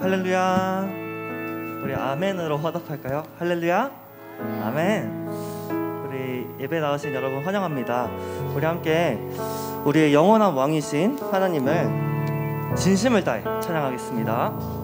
할렐루야. 우리 아멘으로 화답할까요? 할렐루야. 아멘. 우리 예배 나오신 여러분 환영합니다. 우리 함께 우리의 영원한 왕이신 하나님을 진심을 다해 찬양하겠습니다.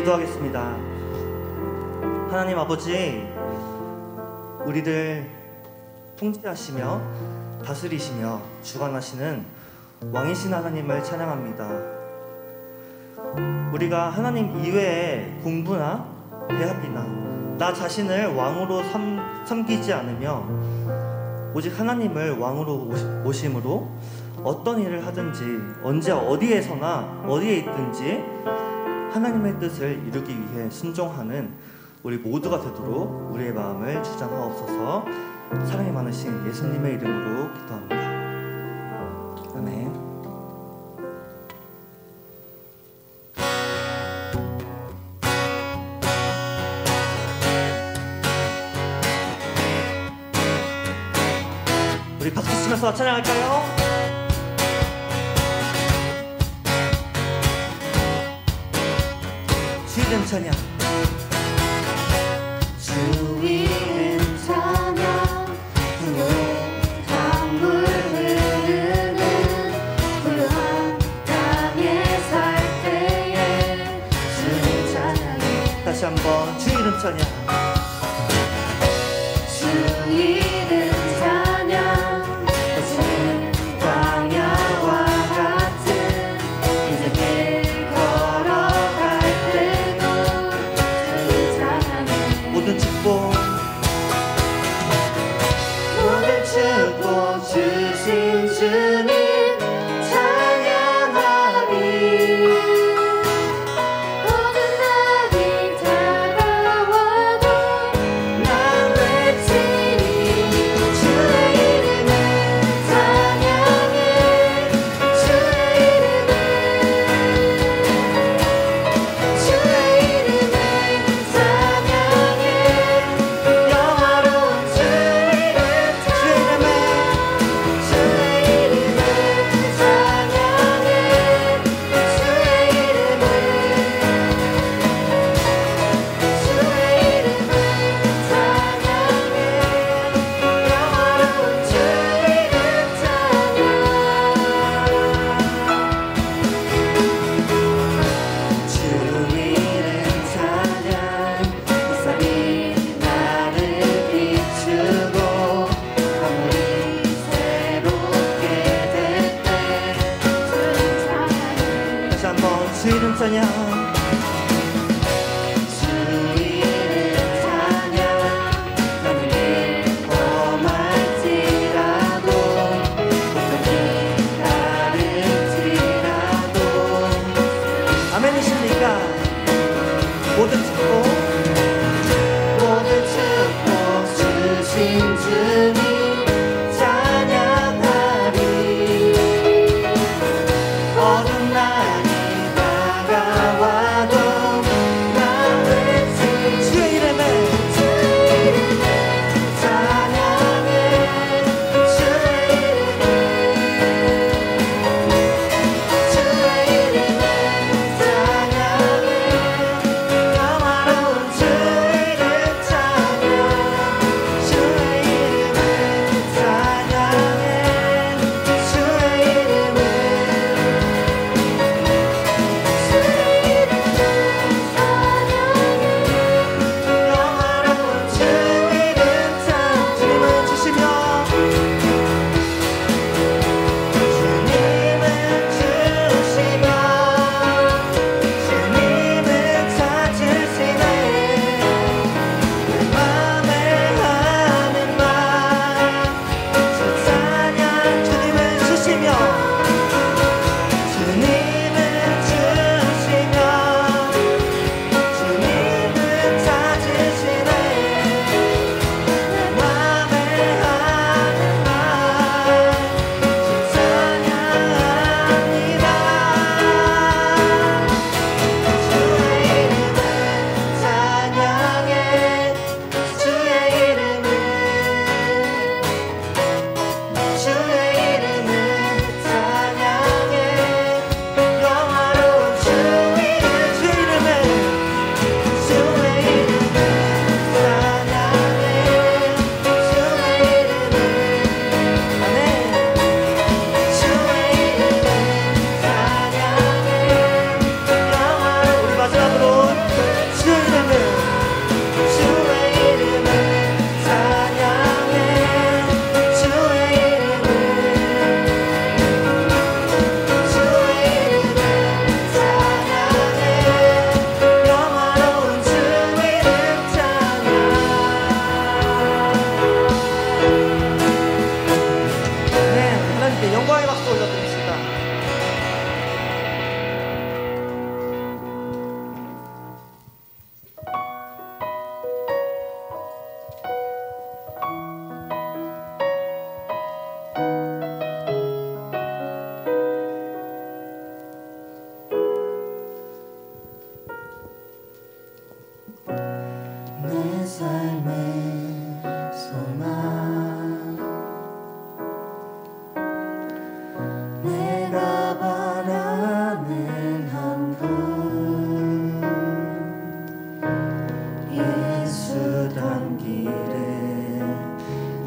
기도하겠습니다. 하나님 아버지, 우리들 통치하시며 다스리시며 주관하시는 왕이신 하나님을 찬양합니다. 우리가 하나님 이외에 공부나 대학이나 나 자신을 왕으로 섬기지 않으며 오직 하나님을 왕으로 모심으로 어떤 일을 하든지 언제 어디에서나 어디에 있든지 하나님의 뜻을 이루기 위해 순종하는 우리 모두가 되도록 우리의 마음을 주장하옵소서. 사랑이 많으신 예수님의 이름으로 기도합니다. 아멘. 우리 박수 치면서 찬양할까요? 주 이름 찬양. 주 이름 찬양. 강물 흐르는 푸르한 땅에 살 때에 주를 찬양해. 다시 한번 주 이름 찬양. 주 이름 찬양. 광야와 같은 인생길 걸어갈 때도 주를 찬양해. 모든 축복 주신 주님 찬양하리. 모든 날이 다가와도 찬양. 주 이름 찬양 가는 길 험할지라도 고통이 따를지라도 아멘이십니까? 모든 축복 모든 축복 주신 주님 찬양하리 어둠 날이 다가와도 나 외치 주의 이름에 찬양해 주의 이름에 찬양해 영화로운 주 이름 찬양 주의 이름에 찬양해 주의 이름에 영화로운 주 이름 찬양 주님을 주시며 주님을 주시며 주님을 찾으시네 내 맘에 하는 말 주 찬양 주님을 주시며 주님을 주시며 주님을 찾으시네 내 맘에 하는 말 주 찬양합니다 주의 이름을 찬양해 주의 이름을 주의 이름을 찬양해 영화로운 주 이름 주의 이름에 주의 이름을 찬양해 주의 이름을 아멘. 주의 이름을 찬양해 영화로운 우리 마지막으로 주의 이름을 주의 이름을 찬양해 주의 이름을 주의 이름을 찬양해 영화로운 주 이름 찬양 네, 하나님께 영광의 박수 올려드립시다. 내 삶의 소망 내가 바라는 한 분 예수 닮기를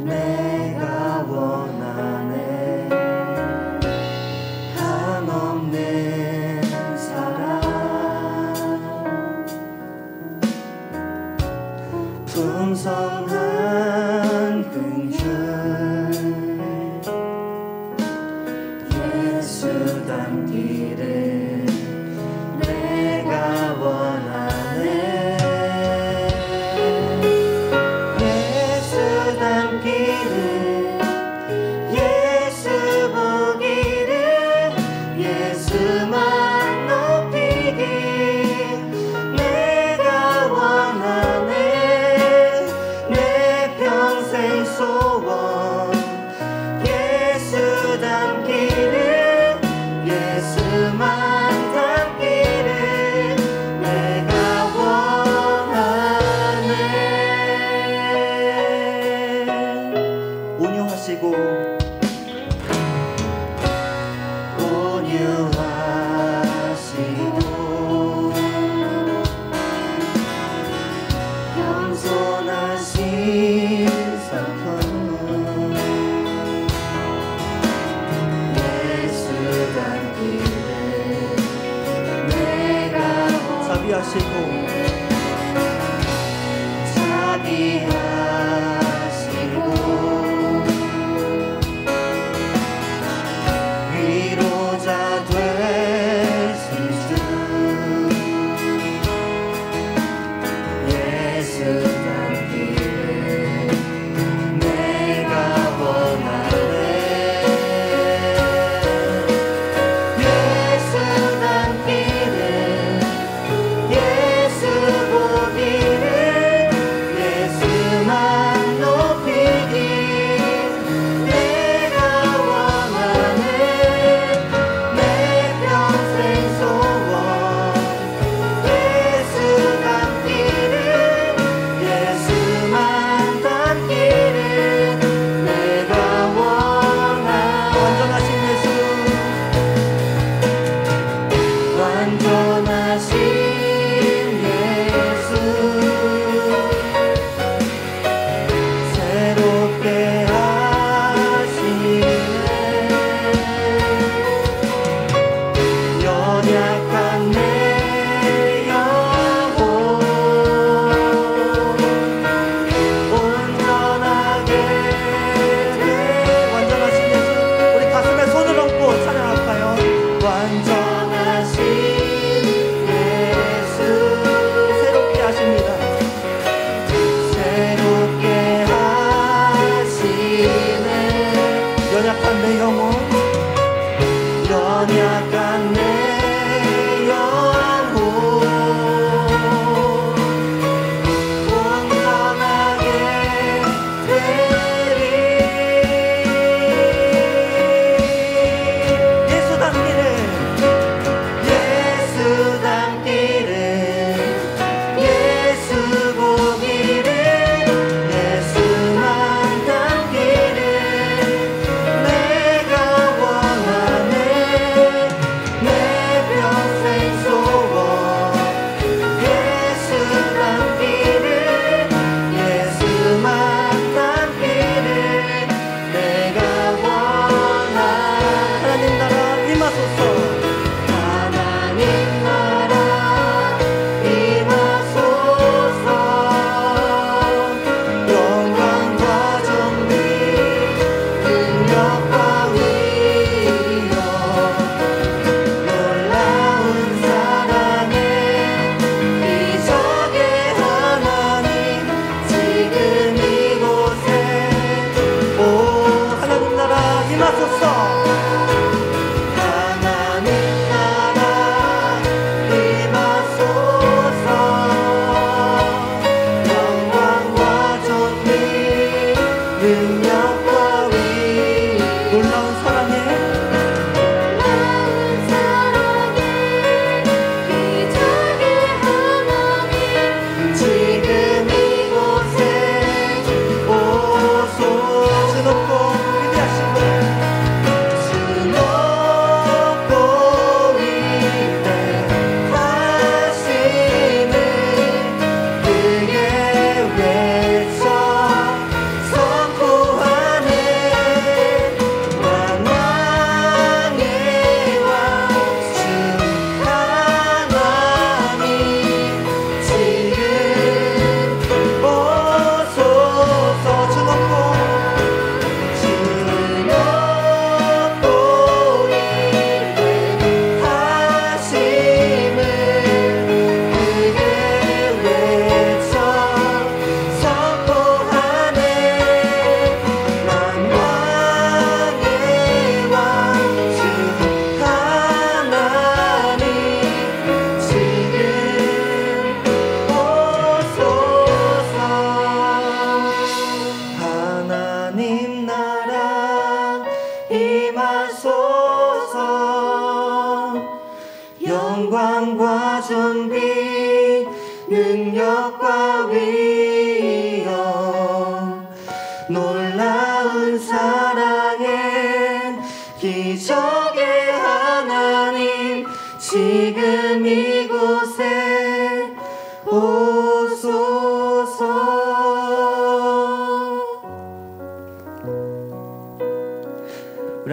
내가 원하네 한없는 사랑 풍성한 긍휼 예수 닮기를 내가 원하네 예수 닮기를 예수 보기를 예수만 높이길 내가 원하네 내 평생 소원 예수 닮기를 예수만 닮기를 내가 원하네 온유하시고 온유하시고 겸손하신 성품 예수 닮기를 내가 자비하시고 자비하시고 위로자 되신 주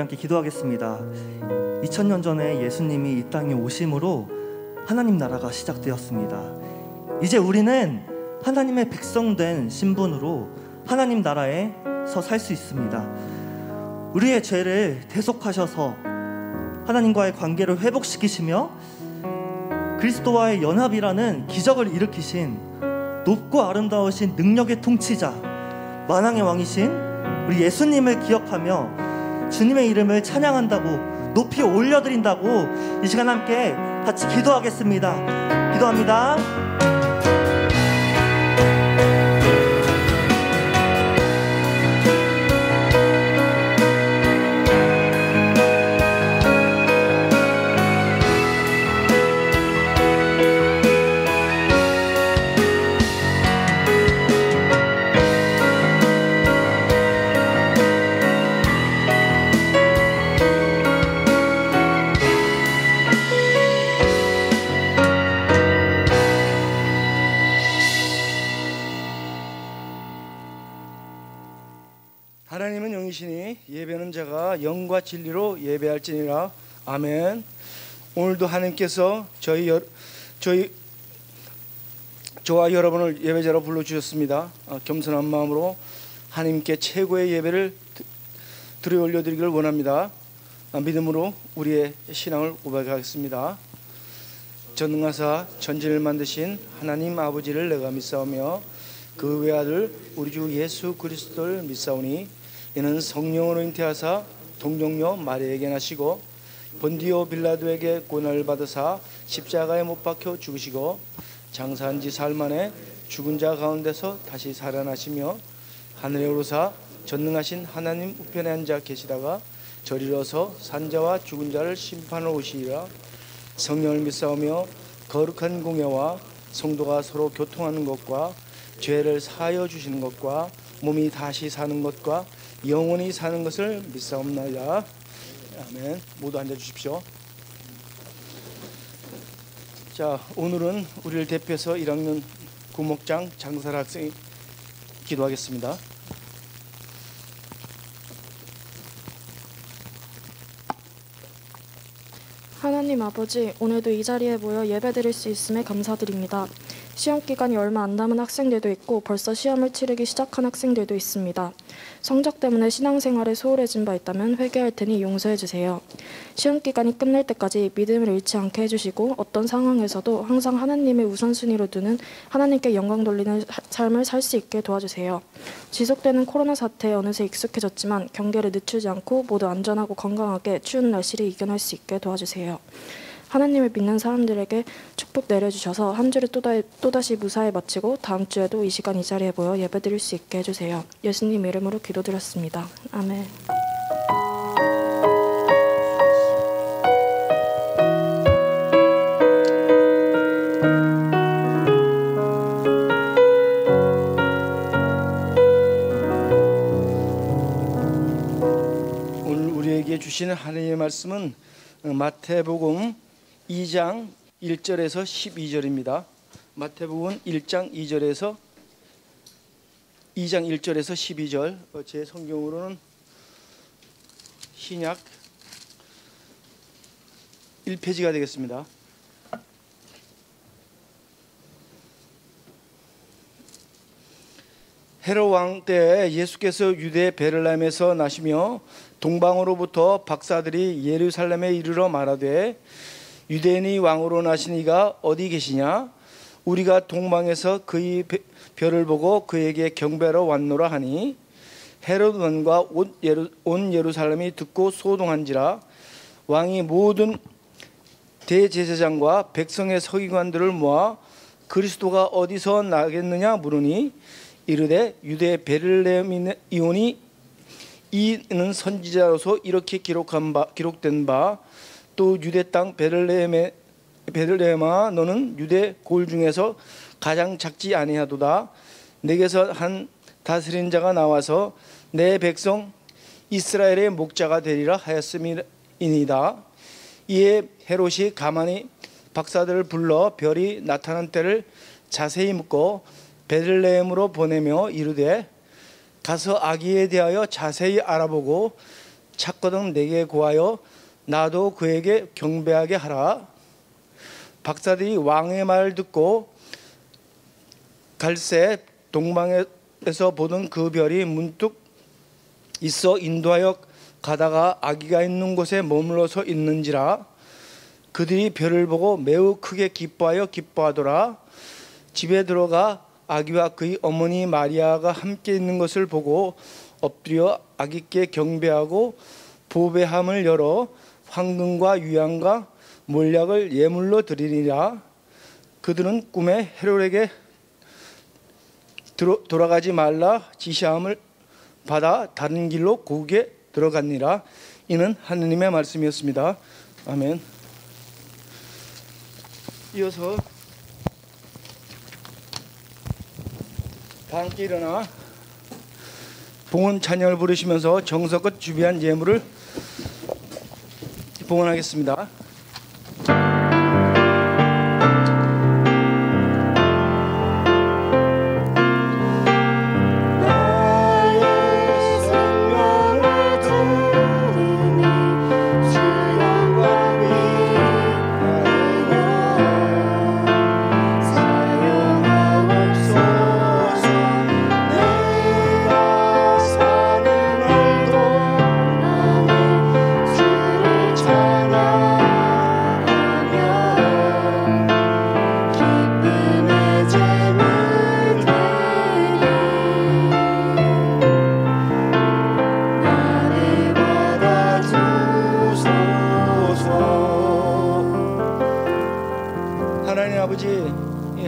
함께 기도하겠습니다. 2000년 전에 예수님이 이 땅에 오심으로 하나님 나라가 시작되었습니다. 이제 우리는 하나님의 백성된 신분으로 하나님 나라에서 살 수 있습니다. 우리의 죄를 대속하셔서 하나님과의 관계를 회복시키시며 그리스도와의 연합이라는 기적을 일으키신 높고 아름다우신 능력의 통치자, 만왕의 왕이신 우리 예수님을 기억하며 주님의 이름을 찬양한다고, 높이 올려드린다고 이 시간 함께 같이 기도하겠습니다. 기도합니다. 하나님은 영이시니 예배는 자가 영과 진리로 예배할지니라. 아멘. 오늘도 하나님께서 저와 여러분을 예배자로 불러주셨습니다. 겸손한 마음으로 하나님께 최고의 예배를 드려 올려드리기를 원합니다. 믿음으로 우리의 신앙을 고백하겠습니다. 전능하사 천지를 만드신 하나님 아버지를 내가 믿사오며 그 외아들 우리 주 예수 그리스도를 믿사오니 이는 성령으로 잉태하사 동정녀 마리아에게 나시고 본디오 빌라도에게 고난을 받으사 십자가에 못 박혀 죽으시고 장사한 지 사흘 만에 죽은 자 가운데서 다시 살아나시며 하늘에 오르사 전능하신 하나님 우편에 앉아 계시다가 저리로서 산자와 죽은 자를 심판하러 오시리라. 성령을 믿사오며 거룩한 공예와 성도가 서로 교통하는 것과 죄를 사하여 주시는 것과 몸이 다시 사는 것과 영원히 사는 것을 믿사옵나이다. 아멘. 모두 앉아 주십시오. 자, 오늘은 우리를 대표해서 1학년 구목장 장사라 학생이 기도하겠습니다. 하나님 아버지, 오늘도 이 자리에 모여 예배드릴 수 있음에 감사드립니다. 시험 기간이 얼마 안 남은 학생들도 있고 벌써 시험을 치르기 시작한 학생들도 있습니다. 성적 때문에 신앙생활에 소홀해진 바 있다면 회개할 테니 용서해 주세요. 시험 기간이 끝날 때까지 믿음을 잃지 않게 해주시고 어떤 상황에서도 항상 하나님의 우선순위로 두는 하나님께 영광 돌리는 삶을 살 수 있게 도와주세요. 지속되는 코로나 사태에 어느새 익숙해졌지만 경계를 늦추지 않고 모두 안전하고 건강하게 추운 날씨를 이겨낼 수 있게 도와주세요. 하나님을 믿는 사람들에게 축복 내려주셔서 한 주를 또다시 무사히 마치고 다음 주에도 이 시간 이 자리에 모여 예배드릴 수 있게 해주세요. 예수님 이름으로 기도드렸습니다. 아멘. 오늘 우리에게 주시는 하나님의 말씀은 마태복음 2장 1절에서 12절입니다. 마태복음 2장 1절에서 12절. 제 성경으로는 신약 1페이지가 되겠습니다. 헤롯 왕 때 예수께서 유대 베들레헴에서 나시며 동방으로부터 박사들이 예루살렘에 이르러 말하되 유대인이 왕으로 나신 이가 어디 계시냐? 우리가 동방에서 그의 별을 보고 그에게 경배하러 왔노라 하니 헤롯 왕과 온 예루살렘이 듣고 소동한지라. 왕이 모든 대제사장과 백성의 서기관들을 모아 그리스도가 어디서 나겠느냐 물으니 이르되 유대 베들레헴이오니 이는 선지자로서 이렇게 기록된 바 또 유대 땅 베들레헴아 너는 유대 골 중에서 가장 작지 아니하도다. 내게서 한 다스린 자가 나와서 내 백성 이스라엘의 목자가 되리라 하였음이니이다. 이에 헤롯이 가만히 박사들을 불러 별이 나타난 때를 자세히 묻고 베들레헴으로 보내며 이르되 가서 아기에 대하여 자세히 알아보고 찾거든 내게 구하여 나도 그에게 경배하게 하라. 박사들이 왕의 말을 듣고 갈새 동방에서 보던 그 별이 문득 있어 인도하여 가다가 아기가 있는 곳에 머물러서 있는지라. 그들이 별을 보고 매우 크게 기뻐하더라. 집에 들어가 아기와 그의 어머니 마리아가 함께 있는 것을 보고 엎드려 아기께 경배하고 보배함을 열어 황금과 유향과 몰약을 예물로 드리니라. 그들은 꿈에 헤롯에게 돌아가지 말라 지시함을 받아 다른 길로 고국에 들어갔니라. 이는 하느님의 말씀이었습니다. 아멘. 이어서 다 함께 일어나 봉헌 찬양을 부르시면서 정성껏 준비한 예물을 봉헌하겠습니다.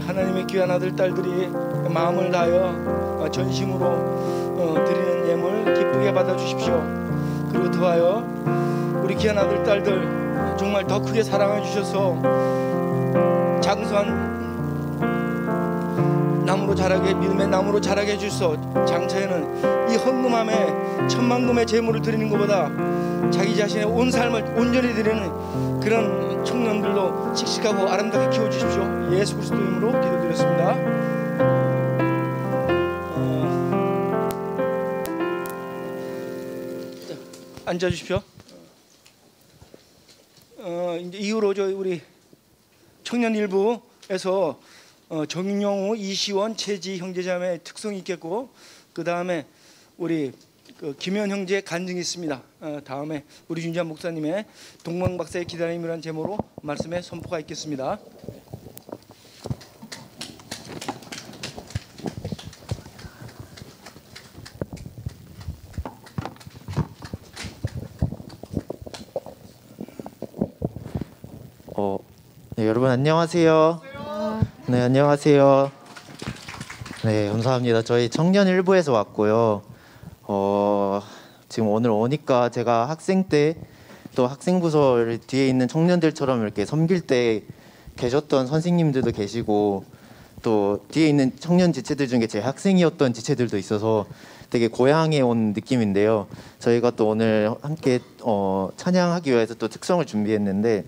하나님의 귀한 아들 딸들이 마음을 다하여 전심으로 드리는 예물 기쁘게 받아주십시오. 그리고 더하여 우리 귀한 아들 딸들 정말 더 크게 사랑해 주셔서 장수한 나무로 자라게, 믿음의 나무로 자라게 해주셔서 장차에는 이 헌금함에 천만금의 제물을 드리는 것보다 자기 자신의 온 삶을 온전히 드리는 그런 청년들로 씩씩하고 아름답게 키워주십시오. 예수 그리스도 이름으로 기도드렸습니다. 앉아주십시오. 이제 이후로 우리 청년 일부에서 정용우, 이시원, 최지 형제자매의 특성이 있겠고, 그 다음에 우리 김현 형제의 간증이 있습니다. 다음에 우리 윤지한 목사님의 동방 박사의 기다림이라는 제목으로 말씀의 선포가 있겠습니다. 네, 여러분 안녕하세요. 네, 안녕하세요. 네, 감사합니다. 저희 청년 일부에서 왔고요. 지금 오늘 오니까 제가 학생 때 또 학생부서 뒤에 있는 청년들처럼 이렇게 섬길 때 계셨던 선생님들도 계시고 또 뒤에 있는 청년 지체들 중에 제 학생이었던 지체들도 있어서 되게 고향에 온 느낌인데요. 저희가 또 오늘 함께 찬양하기 위해서 또 특성을 준비했는데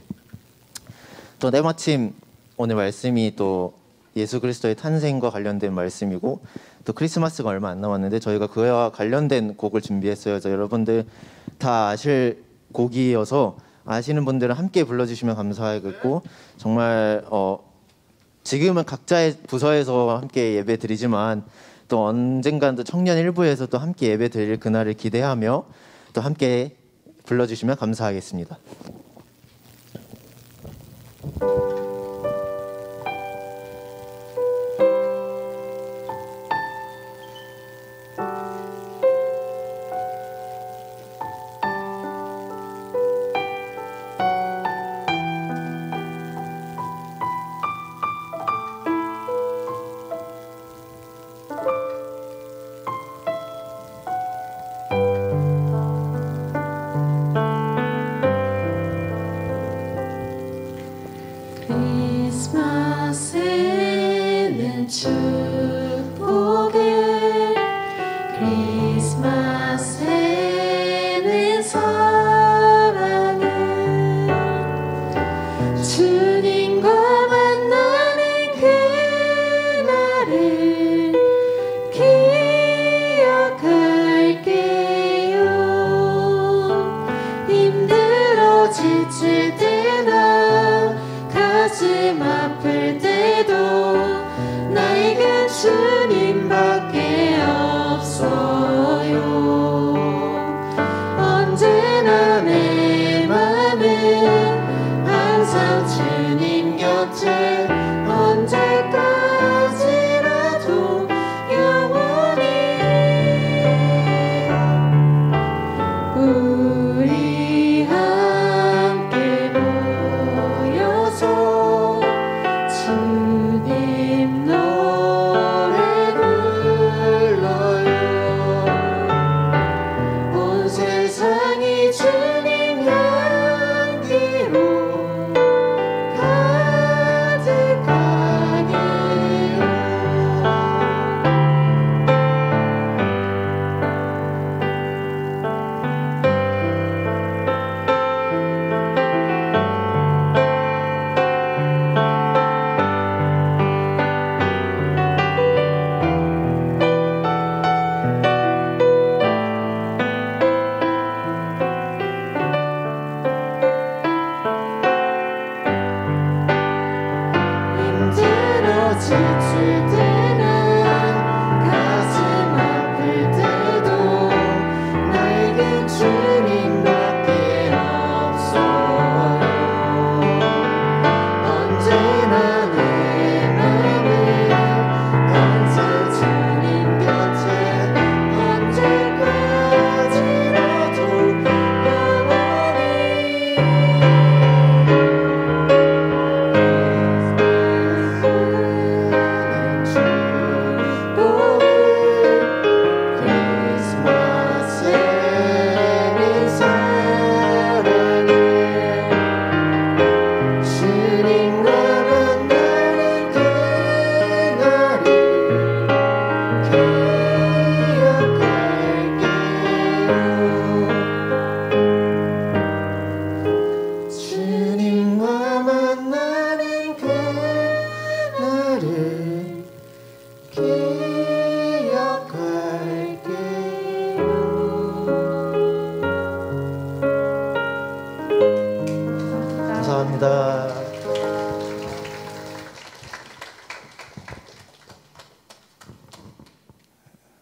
또 때마침 오늘 말씀이 또 예수 그리스도의 탄생과 관련된 말씀이고 또 크리스마스가 얼마 안 남았는데 저희가 그와 관련된 곡을 준비했어요. 그래서 여러분들 다 아실 곡이어서 아시는 분들은 함께 불러주시면 감사하겠고 정말 지금은 각자의 부서에서 함께 예배 드리지만 또 언젠간 또 청년 일부에서 또 함께 예배 드릴 그날을 기대하며 또 함께 불러주시면 감사하겠습니다.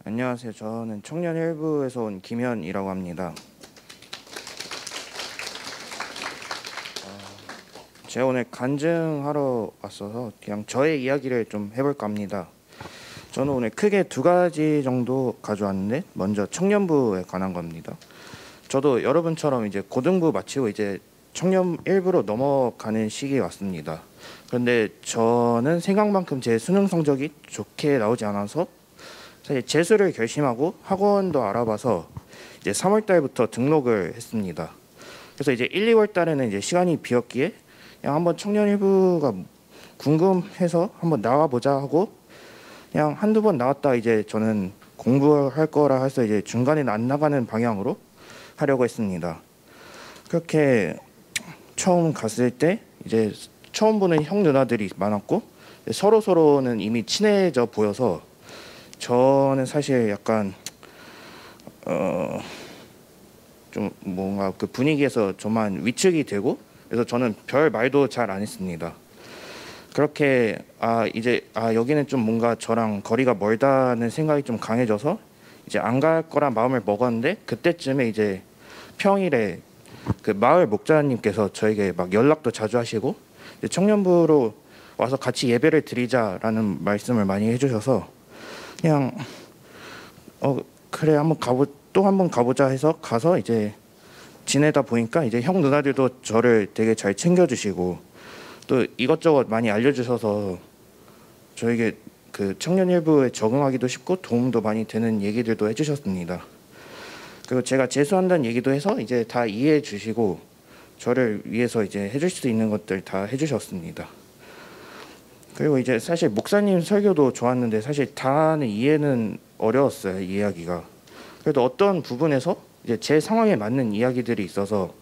안녕하세요. 저는 청년 일부에서 온 김현이라고 합니다. 제가 오늘 간증하러 왔어서 그냥 저의 이야기를 좀 해볼까 합니다. 저는 오늘 크게 두 가지 정도 가져왔는데, 먼저 청년부에 관한 겁니다. 저도 여러분처럼 이제 고등부 마치고 이제 청년 일부로 넘어가는 시기에 왔습니다. 그런데 저는 생각만큼 제 수능 성적이 좋게 나오지 않아서 사실 재수를 결심하고 학원도 알아봐서 이제 3월 달부터 등록을 했습니다. 그래서 이제 1, 2월 달에는 이제 시간이 비었기에 그냥 한번 청년 일부가 궁금해서 한번 나와보자 하고 그냥 한두 번 나왔다 이제 저는 공부할 거라 해서 이제 중간에는 안 나가는 방향으로 하려고 했습니다. 그렇게 처음 갔을 때 이제 처음 보는 형 누나들이 많았고 서로는 이미 친해져 보여서 저는 사실 약간 좀 뭔가 그 분위기에서 저만 위축이 되고, 그래서 저는 별 말도 잘 안 했습니다. 그렇게 여기는 좀 뭔가 저랑 거리가 멀다는 생각이 좀 강해져서 이제 안 갈 거란 마음을 먹었는데, 그때쯤에 이제 평일에 그 마을 목자님께서 저에게 막 연락도 자주 하시고 이제 청년부로 와서 같이 예배를 드리자라는 말씀을 많이 해주셔서 그냥 그래 또 한번 가보자 해서 가서 이제 지내다 보니까 이제 형 누나들도 저를 되게 잘 챙겨주시고 또 이것저것 많이 알려주셔서 저에게 그 청년 일부에 적응하기도 쉽고 도움도 많이 되는 얘기들도 해주셨습니다. 그리고 제가 재수한다는 얘기도 해서 이제 다 이해해 주시고 저를 위해서 이제 해줄 수 있는 것들 다 해주셨습니다. 그리고 이제 사실 목사님 설교도 좋았는데 사실 다는 이해는 어려웠어요, 이해하기가. 그래도 어떤 부분에서 이제 제 상황에 맞는 이야기들이 있어서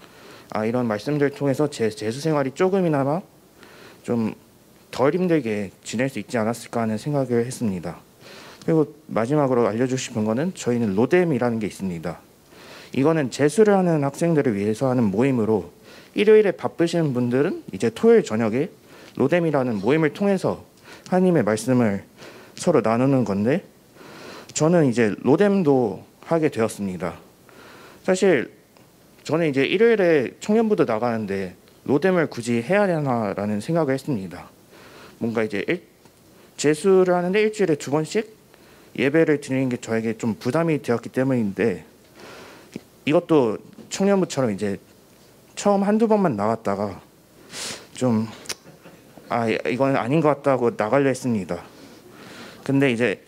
이런 말씀들 통해서 제 재수 생활이 조금이나마 좀 덜 힘들게 지낼 수 있지 않았을까 하는 생각을 했습니다. 그리고 마지막으로 알려주고 싶은 거는 저희는 로뎀이라는 게 있습니다. 이거는 재수를 하는 학생들을 위해서 하는 모임으로 일요일에 바쁘신 분들은 이제 토요일 저녁에 로뎀이라는 모임을 통해서 하나님의 말씀을 서로 나누는 건데, 저는 이제 로뎀도 하게 되었습니다. 사실 저는 이제 일요일에 청년부도 나가는데 로뎀을 굳이 해야 되나라는 생각을 했습니다. 뭔가 이제 재수를 하는데 일주일에 2번씩 예배를 드리는 게 저에게 좀 부담이 되었기 때문인데, 이것도 청년부처럼 이제 처음 한두 번만 나갔다가 좀 이건 아닌 것 같다고 나가려 했습니다. 근데 이제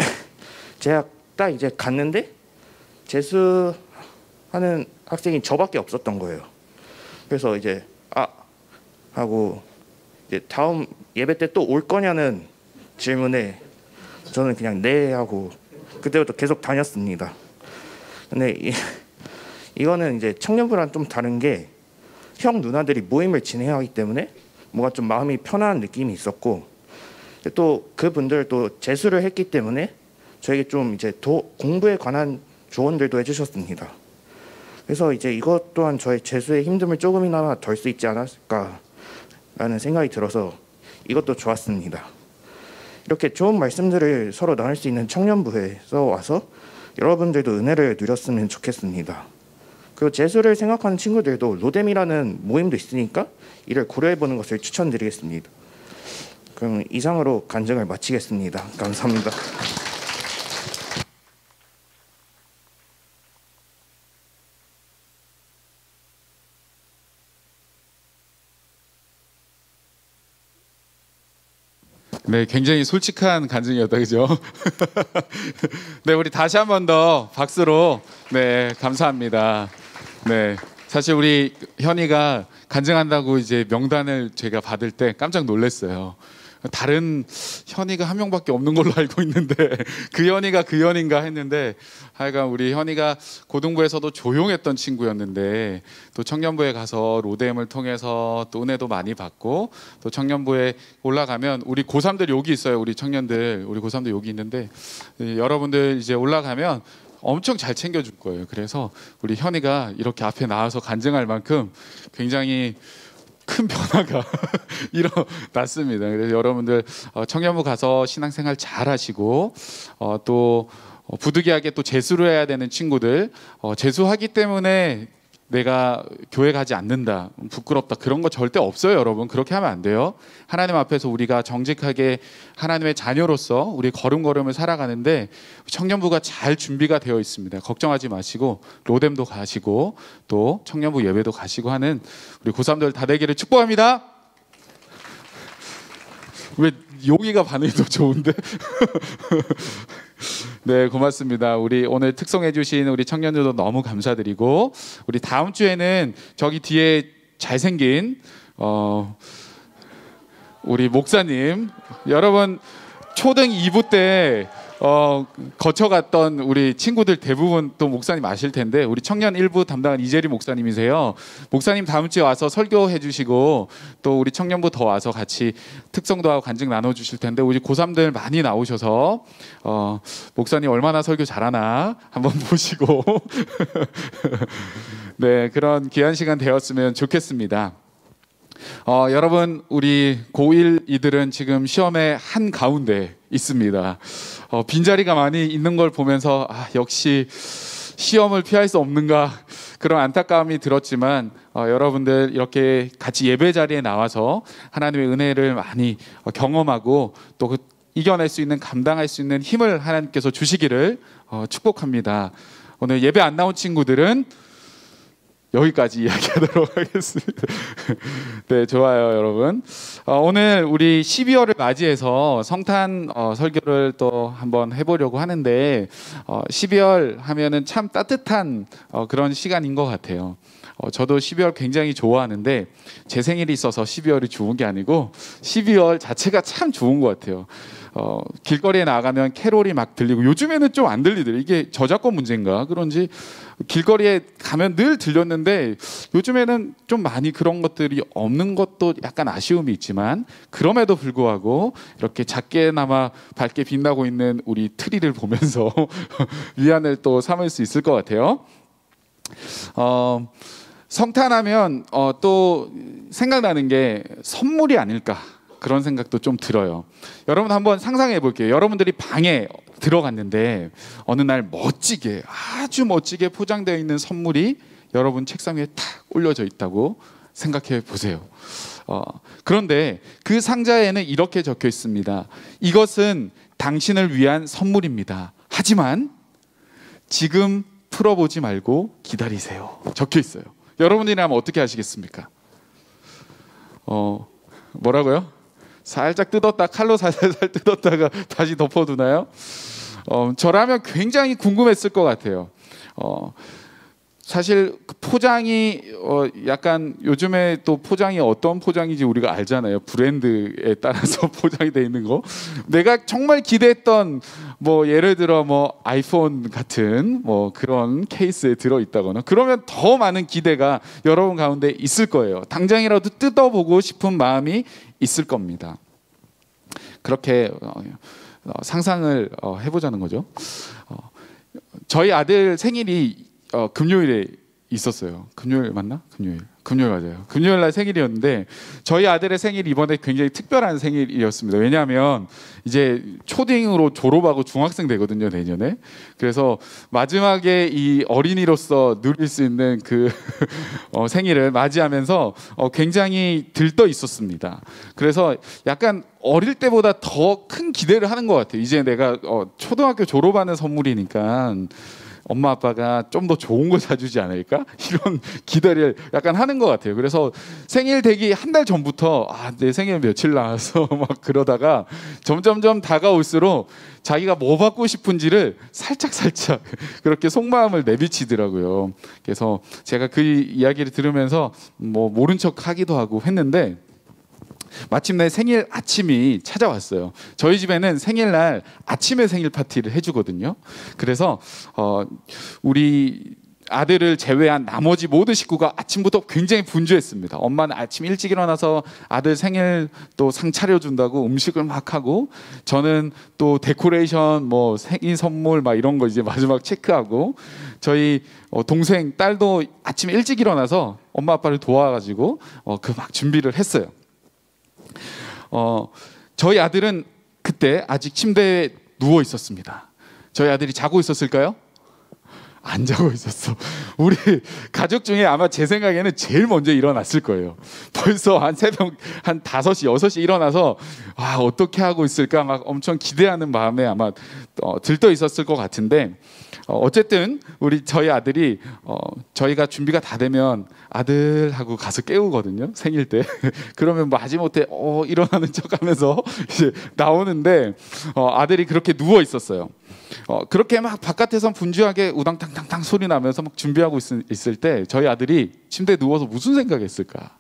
제가 딱 이제 갔는데 재수하는 학생이 저밖에 없었던 거예요. 그래서 이제 하고 이제 다음 예배 때 또 올 거냐는 질문에 저는 그냥 네 하고 그때부터 계속 다녔습니다. 근데 이거는 이제 청년부랑 좀 다른 게 형 누나들이 모임을 진행하기 때문에 뭔가 좀 마음이 편안한 느낌이 있었고, 또 그분들 또 재수를 했기 때문에 저에게 좀 이제 공부에 관한 조언들도 해주셨습니다. 그래서 이제 이것 또한 저의 재수의 힘듦을 조금이나마 덜 수 있지 않았을까라는 생각이 들어서 이것도 좋았습니다. 이렇게 좋은 말씀들을 서로 나눌 수 있는 청년부에서 와서 여러분들도 은혜를 누렸으면 좋겠습니다. 그리고 재수를 생각하는 친구들도 로뎀이라는 모임도 있으니까 이를 고려해보는 것을 추천드리겠습니다. 그럼 이상으로 간증을 마치겠습니다. 감사합니다. 네, 굉장히 솔직한 간증이었다, 그죠? 네, 우리 다시 한 번 더 박수로 네, 감사합니다. 네, 사실 우리 현이가 간증한다고 이제 명단을 제가 받을 때 깜짝 놀랐어요. 다른 현이가 한 명밖에 없는 걸로 알고 있는데 그 현이가 그 현인가 했는데, 하여간 우리 현이가 고등부에서도 조용했던 친구였는데 또 청년부에 가서 로뎀을 통해서 또 은혜도 많이 받고, 또 청년부에 올라가면 우리 고3들 여기 있어요. 우리 청년들, 우리 고3들 여기 있는데 여러분들 이제 올라가면 엄청 잘 챙겨줄 거예요. 그래서 우리 현이가 이렇게 앞에 나와서 간증할 만큼 굉장히 큰 변화가 일어났습니다. 그래서 여러분들 청년부 가서 신앙생활 잘 하시고 또 부득이하게 또 재수를 해야 되는 친구들, 재수하기 때문에 내가 교회 가지 않는다, 부끄럽다, 그런 거 절대 없어요. 여러분, 그렇게 하면 안 돼요. 하나님 앞에서 우리가 정직하게 하나님의 자녀로서 우리 걸음걸음을 살아가는데 청년부가 잘 준비가 되어 있습니다. 걱정하지 마시고 로뎀도 가시고 또 청년부 예배도 가시고 하는 우리 고3들 다 되기를 축복합니다. 왜 용이가 반응이 더 좋은데? 네, 고맙습니다. 우리 오늘 특송해 주신 우리 청년들도 너무 감사드리고, 우리 다음 주에는 저기 뒤에 잘생긴 우리 목사님, 여러분 초등 2부 때 거쳐갔던 우리 친구들 대부분 또 목사님 아실 텐데, 우리 청년 1부 담당한 이재리 목사님이세요. 목사님 다음 주에 와서 설교해 주시고 또 우리 청년부 더 와서 같이 특성도 하고 간증 나눠 주실 텐데, 우리 고3들 많이 나오셔서 목사님 얼마나 설교 잘하나 한번 보시고 네, 그런 귀한 시간 되었으면 좋겠습니다. 여러분, 우리 고1 이들은 지금 시험의 한 가운데 있습니다. 빈자리가 많이 있는 걸 보면서 역시 시험을 피할 수 없는가, 그런 안타까움이 들었지만 여러분들 이렇게 같이 예배 자리에 나와서 하나님의 은혜를 많이 경험하고 또 이겨낼 수 있는, 감당할 수 있는 힘을 하나님께서 주시기를 축복합니다. 오늘 예배 안 나온 친구들은 여기까지 이야기하도록 하겠습니다. 네, 좋아요, 여러분. 오늘 우리 12월을 맞이해서 성탄 설교를 또 한번 해보려고 하는데, 12월 하면은 참 따뜻한 그런 시간인 것 같아요. 저도 12월 굉장히 좋아하는데, 제 생일이 있어서 12월이 좋은 게 아니고 12월 자체가 참 좋은 것 같아요. 길거리에 나가면 캐롤이 막 들리고, 요즘에는 좀 안 들리더라고요. 이게 저작권 문제인가 그런지 길거리에 가면 늘 들렸는데 요즘에는 좀 많이 그런 것들이 없는 것도 약간 아쉬움이 있지만, 그럼에도 불구하고 이렇게 작게나마 밝게 빛나고 있는 우리 트리를 보면서 위안을 또 삼을 수 있을 것 같아요. 성탄하면 또 생각나는 게 선물이 아닐까, 그런 생각도 좀 들어요. 여러분 한번 상상해 볼게요. 여러분들이 방에 들어갔는데 어느 날 멋지게, 아주 멋지게 포장되어 있는 선물이 여러분 책상 위에 탁 올려져 있다고 생각해 보세요. 그런데 그 상자에는 이렇게 적혀 있습니다. 이것은 당신을 위한 선물입니다. 하지만 지금 풀어보지 말고 기다리세요. 적혀 있어요. 여러분이라면 어떻게 하시겠습니까? 뭐라고요? 살짝 뜯었다, 칼로 살살 뜯었다가 다시 덮어두나요? 저라면 굉장히 궁금했을 것 같아요. 사실 포장이 약간, 요즘에 또 포장이 어떤 포장인지 우리가 알잖아요. 브랜드에 따라서 포장이 돼 있는 거. 내가 정말 기대했던 뭐 예를 들어 뭐 아이폰 같은 뭐 그런 케이스에 들어 있다거나, 그러면 더 많은 기대가 여러분 가운데 있을 거예요. 당장이라도 뜯어보고 싶은 마음이 있을 겁니다. 그렇게 상상을 해보자는 거죠. 저희 아들 생일이 금요일에 있었어요. 금요일 맞나? 금요일 맞아요. 금요일 날 생일이었는데, 저희 아들의 생일이 이번에 굉장히 특별한 생일이었습니다. 왜냐하면 이제 초딩으로 졸업하고 중학생 되거든요, 내년에. 그래서 마지막에 이 어린이로서 누릴 수 있는 그 생일을 맞이하면서 굉장히 들떠 있었습니다. 그래서 약간 어릴 때보다 더 큰 기대를 하는 것 같아요. 이제 내가 초등학교 졸업하는 선물이니까 엄마 아빠가 좀 더 좋은 거 사주지 않을까? 이런 기대를 약간 하는 것 같아요. 그래서 생일 되기 한 달 전부터 내 생일 며칠 남아서 막 그러다가 점점점 다가올수록 자기가 뭐 받고 싶은지를 살짝 그렇게 속마음을 내비치더라고요. 그래서 제가 그 이야기를 들으면서 뭐 모른 척 하기도 하고 했는데, 마침내 생일 아침이 찾아왔어요. 저희 집에는 생일날 아침에 생일 파티를 해주거든요. 그래서 우리 아들을 제외한 나머지 모든 식구가 아침부터 굉장히 분주했습니다. 엄마는 아침 일찍 일어나서 아들 생일 또 상 차려준다고 음식을 막 하고, 저는 또 데코레이션 뭐 생일 선물 막 이런 거 이제 마지막 체크하고, 저희 동생 딸도 아침 일찍 일어나서 엄마 아빠를 도와가지고 그 막 준비를 했어요. 저희 아들은 그때 아직 침대에 누워 있었습니다. 저희 아들이 자고 있었을까요? 안 자고 있었어. 우리 가족 중에 아마 제 생각에는 제일 먼저 일어났을 거예요. 벌써 한 새벽 한 5시, 6시 일어나서 어떻게 하고 있을까 막 엄청 기대하는 마음에 아마 들떠 있었을 것 같은데, 어쨌든 저희 아들이 저희가 준비가 다 되면 아들 하고 가서 깨우거든요. 생일 때. 그러면 마지못해 일어나는 척하면서 이제 나오는데 아들이 그렇게 누워 있었어요. 그렇게 막 바깥에서 분주하게 우당탕탕탕 소리 나면서 막 준비하고 있을 때 저희 아들이 침대에 누워서 무슨 생각했을까?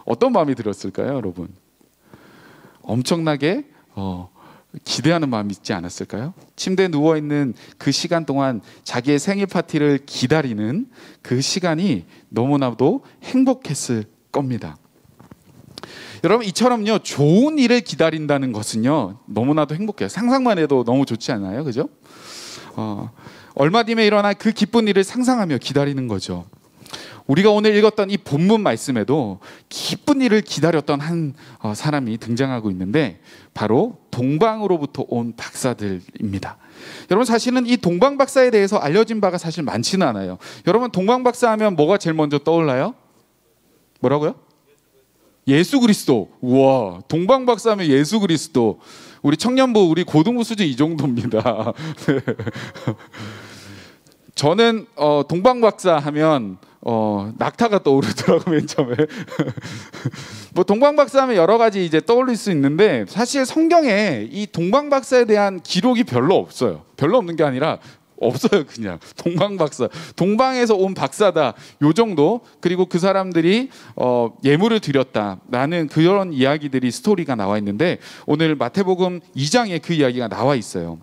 어떤 마음이 들었을까요, 여러분? 엄청나게 기대하는 마음이 있지 않았을까요? 침대에 누워있는 그 시간 동안 자기의 생일 파티를 기다리는 그 시간이 너무나도 행복했을 겁니다. 여러분, 이처럼요, 좋은 일을 기다린다는 것은요 너무나도 행복해요. 상상만 해도 너무 좋지 않아요? 그죠? 얼마 뒤에 일어날 그 기쁜 일을 상상하며 기다리는 거죠. 우리가 오늘 읽었던 이 본문 말씀에도 기쁜 일을 기다렸던 한 사람이 등장하고 있는데, 바로 동방으로부터 온 박사들입니다. 여러분, 사실은 이 동방 박사에 대해서 알려진 바가 사실 많지는 않아요. 여러분, 동방 박사 하면 뭐가 제일 먼저 떠올라요? 뭐라고요? 예수 그리스도. 우와, 동방 박사 하면 예수 그리스도. 우리 청년부, 우리 고등부 수준 이 정도입니다. 저는 동방 박사 하면 낙타가 떠오르더라고요, 맨 처음에. 뭐 동방 박사 하면 여러 가지 이제 떠올릴 수 있는데, 사실 성경에 이 동방 박사에 대한 기록이 별로 없어요. 별로 없는 게 아니라 없어요. 그냥 동방 박사, 동방에서 온 박사다, 요 정도. 그리고 그 사람들이 예물을 드렸다라는 그런 이야기들이, 스토리가 나와 있는데, 오늘 마태복음 2장에 그 이야기가 나와 있어요.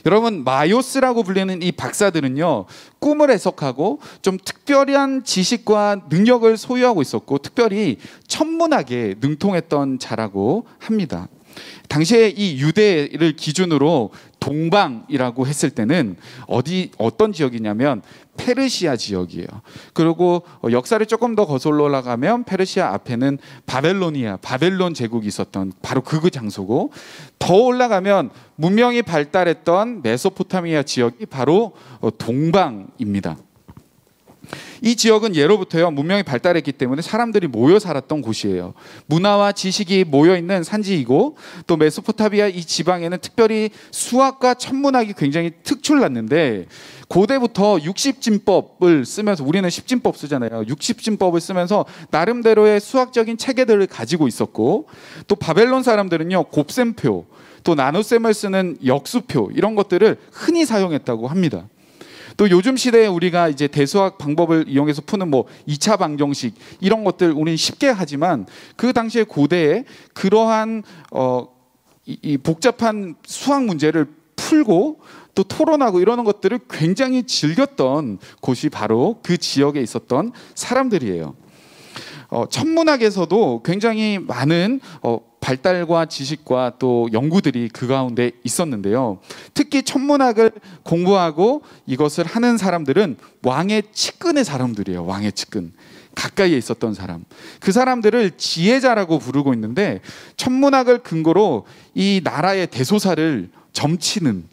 여러분, 마요스라고 불리는 이 박사들은요, 꿈을 해석하고 좀 특별한 지식과 능력을 소유하고 있었고, 특별히 천문학에 능통했던 자라고 합니다. 당시에 이 유대를 기준으로 동방이라고 했을 때는 어떤 지역이냐면 페르시아 지역이에요. 그리고 역사를 조금 더 거슬러 올라가면 페르시아 앞에는 바벨론 제국이 있었던 바로 그 장소고, 더 올라가면 문명이 발달했던 메소포타미아 지역이 바로 동방입니다. 이 지역은 예로부터요, 문명이 발달했기 때문에 사람들이 모여 살았던 곳이에요. 문화와 지식이 모여 있는 산지이고, 또 메소포타미아 이 지방에는 특별히 수학과 천문학이 굉장히 특출났는데, 고대부터 60진법을 쓰면서, 우리는 10진법 쓰잖아요. 60진법을 쓰면서 나름대로의 수학적인 체계들을 가지고 있었고, 또 바벨론 사람들은요, 곱셈표, 또 나눗셈을 쓰는 역수표, 이런 것들을 흔히 사용했다고 합니다. 또 요즘 시대에 우리가 이제 대수학 방법을 이용해서 푸는 2차 방정식, 이런 것들 우리는 쉽게 하지만, 그 당시에 고대에 그러한 이 복잡한 수학 문제를 풀고 또 토론하고 이러는 것들을 굉장히 즐겼던 곳이 바로 그 지역에 있었던 사람들이에요. 천문학에서도 굉장히 많은 발달과 지식과 또 연구들이 그 가운데 있었는데요. 특히 천문학을 공부하고 이것을 하는 사람들은 왕의 측근의 사람들이에요. 왕의 측근, 가까이에 있었던 사람. 그 사람들을 지혜자라고 부르고 있는데, 천문학을 근거로 이 나라의 대소사를 점치는,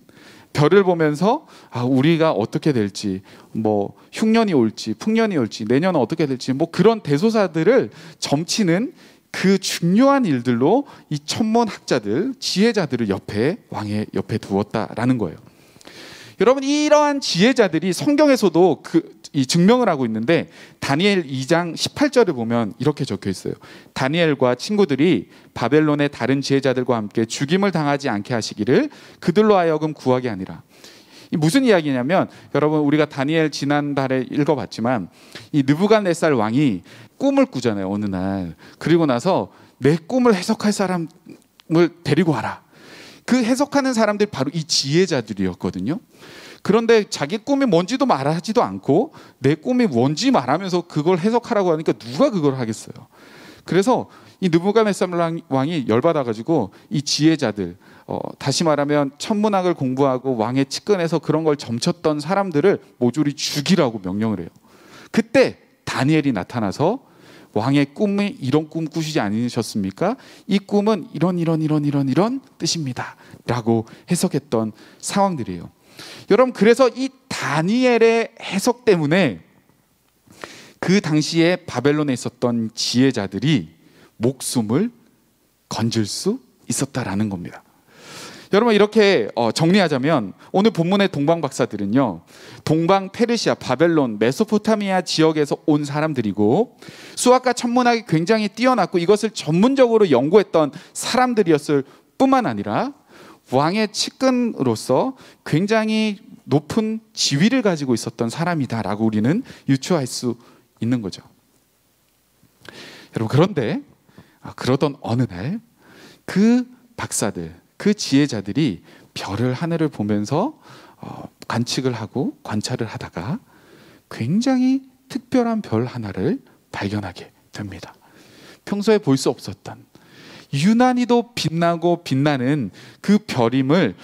별을 보면서 우리가 어떻게 될지, 흉년이 올지 풍년이 올지 내년은 어떻게 될지, 그런 대소사들을 점치는 그 중요한 일들로 이 천문학자들, 지혜자들을 왕의 옆에 두었다라는 거예요. 여러분, 이러한 지혜자들이 성경에서도 이 증명을 하고 있는데, 다니엘 2장 18절을 보면 이렇게 적혀 있어요. 다니엘과 친구들이 바벨론의 다른 지혜자들과 함께 죽임을 당하지 않게 하시기를 그들로 하여금 구하게 하니라. 이 무슨 이야기냐면, 여러분, 우리가 다니엘 지난달에 읽어봤지만, 이 느부갓네살 왕이 꿈을 꾸잖아요, 어느 날. 그리고 나서 내 꿈을 해석할 사람을 데리고 와라. 그 해석하는 사람들이 바로 이 지혜자들이었거든요. 그런데 자기 꿈이 뭔지도 말하지도 않고 내 꿈이 뭔지 말하면서 그걸 해석하라고 하니까 누가 그걸 하겠어요. 그래서 이 느부갓네살 왕이 열받아가지고 이 지혜자들, 다시 말하면 천문학을 공부하고 왕의 측근에서 그런 걸 점쳤던 사람들을 모조리 죽이라고 명령을 해요. 그때 다니엘이 나타나서 왕의 꿈이 이런 꿈 꾸시지 않으셨습니까? 이 꿈은 이런 뜻입니다 라고 해석했던 상황들이에요. 여러분, 그래서 이 다니엘의 해석 때문에 그 당시에 바벨론에 있었던 지혜자들이 목숨을 건질 수 있었다라는 겁니다. 여러분, 이렇게 정리하자면 오늘 본문의 동방 박사들은요, 동방 페르시아, 바벨론, 메소포타미아 지역에서 온 사람들이고 수학과 천문학이 굉장히 뛰어났고 이것을 전문적으로 연구했던 사람들이었을 뿐만 아니라 왕의 측근으로서 굉장히 높은 지위를 가지고 있었던 사람이다라고 우리는 유추할 수 있는 거죠. 여러분, 그런데 그러던 어느 날 그 박사들, 그 지혜자들이 별을 하늘을 보면서 관측을 하고 관찰을 하다가 굉장히 특별한 별 하나를 발견하게 됩니다. 평소에 볼 수 없었던 유난히도 빛나고 빛나는 그 별임을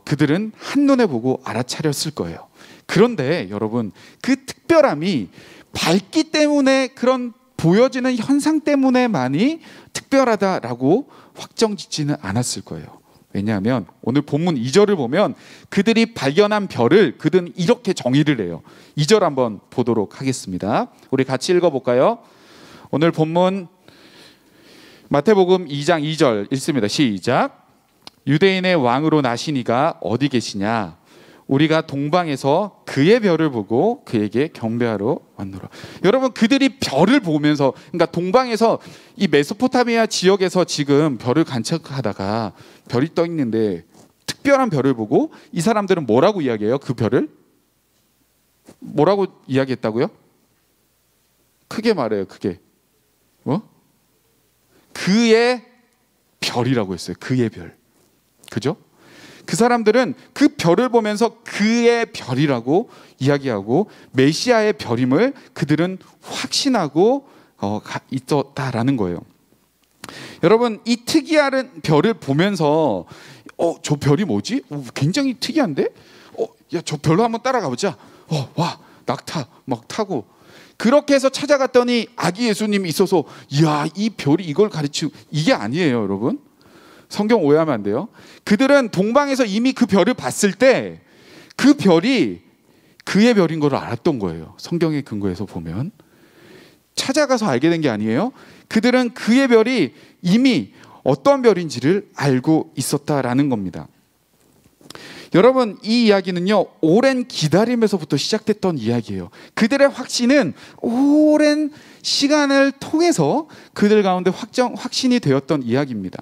그들은 한눈에 보고 알아차렸을 거예요. 그런데 여러분, 그 특별함이 밝기 때문에, 그런 보여지는 현상 때문에만이 특별하다라고 확정짓지는 않았을 거예요. 왜냐하면 오늘 본문 2절을 보면 그들이 발견한 별을 그들은 이렇게 정의를 해요. 2절 한번 보도록 하겠습니다. 우리 같이 읽어볼까요? 오늘 본문 마태복음 2장 2절 읽습니다. 시작. 유대인의 왕으로 나시니가 어디 계시냐? 우리가 동방에서 그의 별을 보고 그에게 경배하러 왔노라. 여러분, 그들이 별을 보면서, 그러니까 동방에서 이 메소포타미아 지역에서 지금 별을 관측하다가 별이 떠 있는데 특별한 별을 보고 이 사람들은 뭐라고 이야기해요? 그 별을 뭐라고 이야기했다고요? 크게 말해요. 크게. 뭐? 그의 별이라고 했어요. 그의 별. 그죠? 그 사람들은 그 별을 보면서 그의 별이라고 이야기하고 메시아의 별임을 그들은 확신하고 있었다라는 거예요. 여러분, 이 특이한 별을 보면서 저 별이 뭐지? 굉장히 특이한데? 야, 저 별로 한번 따라가 보자. 와, 낙타 막 타고 그렇게 해서 찾아갔더니 아기 예수님이 있어서, 이야, 이 별이 이걸 가르치고, 이게 아니에요, 여러분. 성경 오해하면 안 돼요. 그들은 동방에서 이미 그 별을 봤을 때 그 별이 그의 별인 걸 알았던 거예요. 성경의 근거에서 보면 찾아가서 알게 된 게 아니에요. 그들은 그의 별이 이미 어떤 별인지를 알고 있었다라는 겁니다. 여러분, 이 이야기는요, 오랜 기다림에서부터 시작됐던 이야기예요. 그들의 확신은 오랜 시간을 통해서 그들 가운데 확신이 되었던 이야기입니다.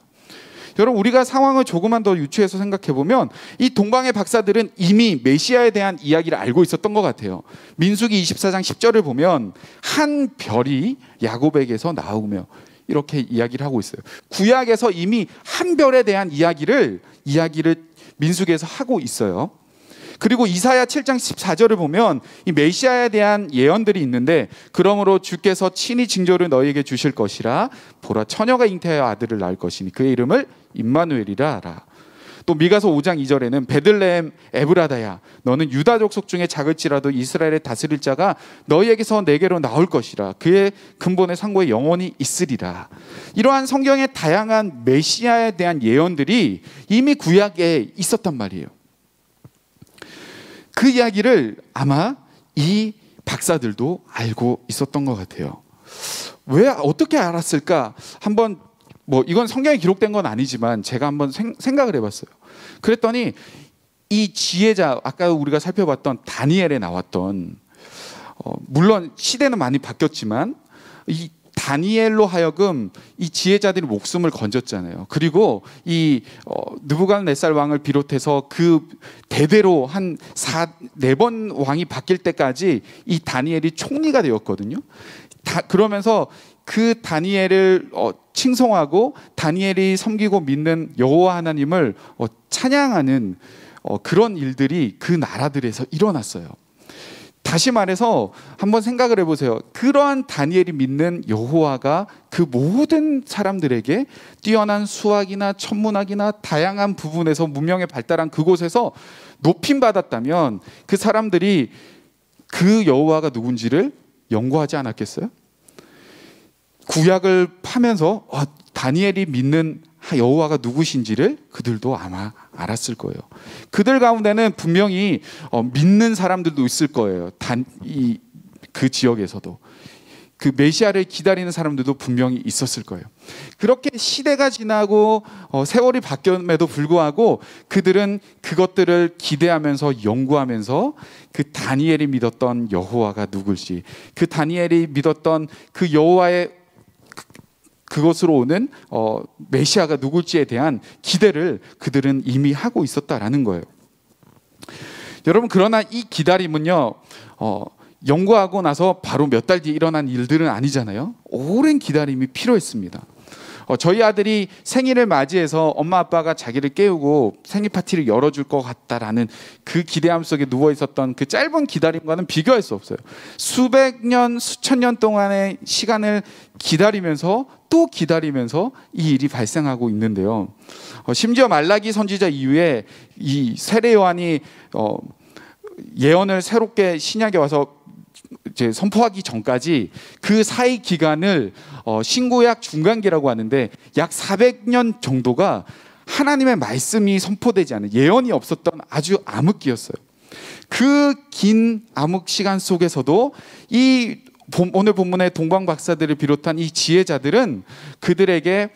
여러분, 우리가 상황을 조금만 더 유추해서 생각해 보면 이 동방의 박사들은 이미 메시아에 대한 이야기를 알고 있었던 것 같아요. 민수기 24장 10절을 보면 한 별이 야곱에게서 나오며 이렇게 이야기를 하고 있어요. 구약에서 이미 한 별에 대한 이야기를 민수기에서 하고 있어요. 그리고 이사야 7장 14절을 보면 이 메시아에 대한 예언들이 있는데, 그러므로 주께서 친히 징조를 너희에게 주실 것이라. 보라, 처녀가 잉태하여 아들을 낳을 것이니 그의 이름을 임마누엘이라 하라. 또 미가서 5장 2절에는 베들레헴 에브라다야, 너는 유다 족속 중에 작을지라도 이스라엘의 다스릴 자가 너희에게서 내게로 나올 것이라. 그의 근본의 상고에 영원히 있으리라. 이러한 성경의 다양한 메시아에 대한 예언들이 이미 구약에 있었단 말이에요. 그 이야기를 아마 이 박사들도 알고 있었던 것 같아요. 왜, 어떻게 알았을까? 한번, 이건 성경에 기록된 건 아니지만 제가 한번 생각을 해봤어요. 그랬더니 이 지혜자, 아까 우리가 살펴봤던 다니엘에 나왔던, 물론 시대는 많이 바뀌었지만 이 다니엘로 하여금 이 지혜자들이 목숨을 건졌잖아요. 그리고 이 느부갓네살 왕을 비롯해서 그 대대로 한 4번 왕이 바뀔 때까지 이 다니엘이 총리가 되었거든요. 그러면서 그 다니엘을 칭송하고 다니엘이 섬기고 믿는 여호와 하나님을 찬양하는 그런 일들이 그 나라들에서 일어났어요. 다시 말해서 한번 생각을 해보세요. 그러한 다니엘이 믿는 여호와가 그 모든 사람들에게 뛰어난 수학이나 천문학이나 다양한 부분에서 문명에 발달한 그곳에서 높임받았다면 그 사람들이 그 여호와가 누군지를 연구하지 않았겠어요? 구약을 파면서 다니엘이 믿는 여호와가 누구신지를 그들도 아마 알았을 거예요. 그들 가운데는 분명히 믿는 사람들도 있을 거예요. 그 지역에서도 그 메시아를 기다리는 사람들도 분명히 있었을 거예요. 그렇게 시대가 지나고 세월이 바뀌었음에도 불구하고 그들은 그것들을 기대하면서 연구하면서 그 다니엘이 믿었던 여호와가 누굴지, 그 다니엘이 믿었던 그 여호와의 그것으로 오는 메시아가 누굴지에 대한 기대를 그들은 이미 하고 있었다라는 거예요. 여러분, 그러나 이 기다림은요, 연구하고 나서 바로 몇 달 뒤에 일어난 일들은 아니잖아요. 오랜 기다림이 필요했습니다. 저희 아들이 생일을 맞이해서 엄마 아빠가 자기를 깨우고 생일 파티를 열어줄 것 같다라는 그 기대함 속에 누워 있었던 그 짧은 기다림과는 비교할 수 없어요. 수백 년, 수천 년 동안의 시간을 기다리면서 또 기다리면서 이 일이 발생하고 있는데요. 심지어 말라기 선지자 이후에 이 세례 요한이 예언을 새롭게 신약에 와서 이제 선포하기 전까지 그 사이 기간을 신구약 중간기라고 하는데 약 400년 정도가 하나님의 말씀이 선포되지 않은, 예언이 없었던 아주 암흑기였어요. 그 긴 암흑 시간 속에서도 오늘 본문의 동방 박사들을 비롯한 이 지혜자들은 그들에게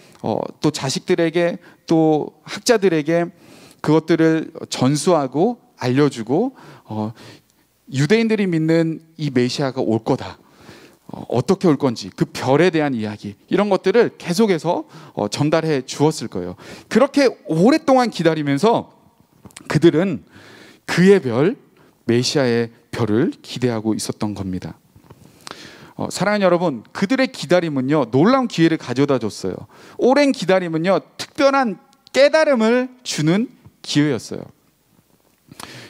또 자식들에게 또 학자들에게 그것들을 전수하고 알려주고 유대인들이 믿는 이 메시아가 올 거다, 어떻게 올 건지 그 별에 대한 이야기, 이런 것들을 계속해서 전달해 주었을 거예요. 그렇게 오랫동안 기다리면서 그들은 그의 별, 메시아의 별을 기대하고 있었던 겁니다. 사랑하는 여러분, 그들의 기다림은요, 놀라운 기회를 가져다 줬어요. 오랜 기다림은요, 특별한 깨달음을 주는 기회였어요.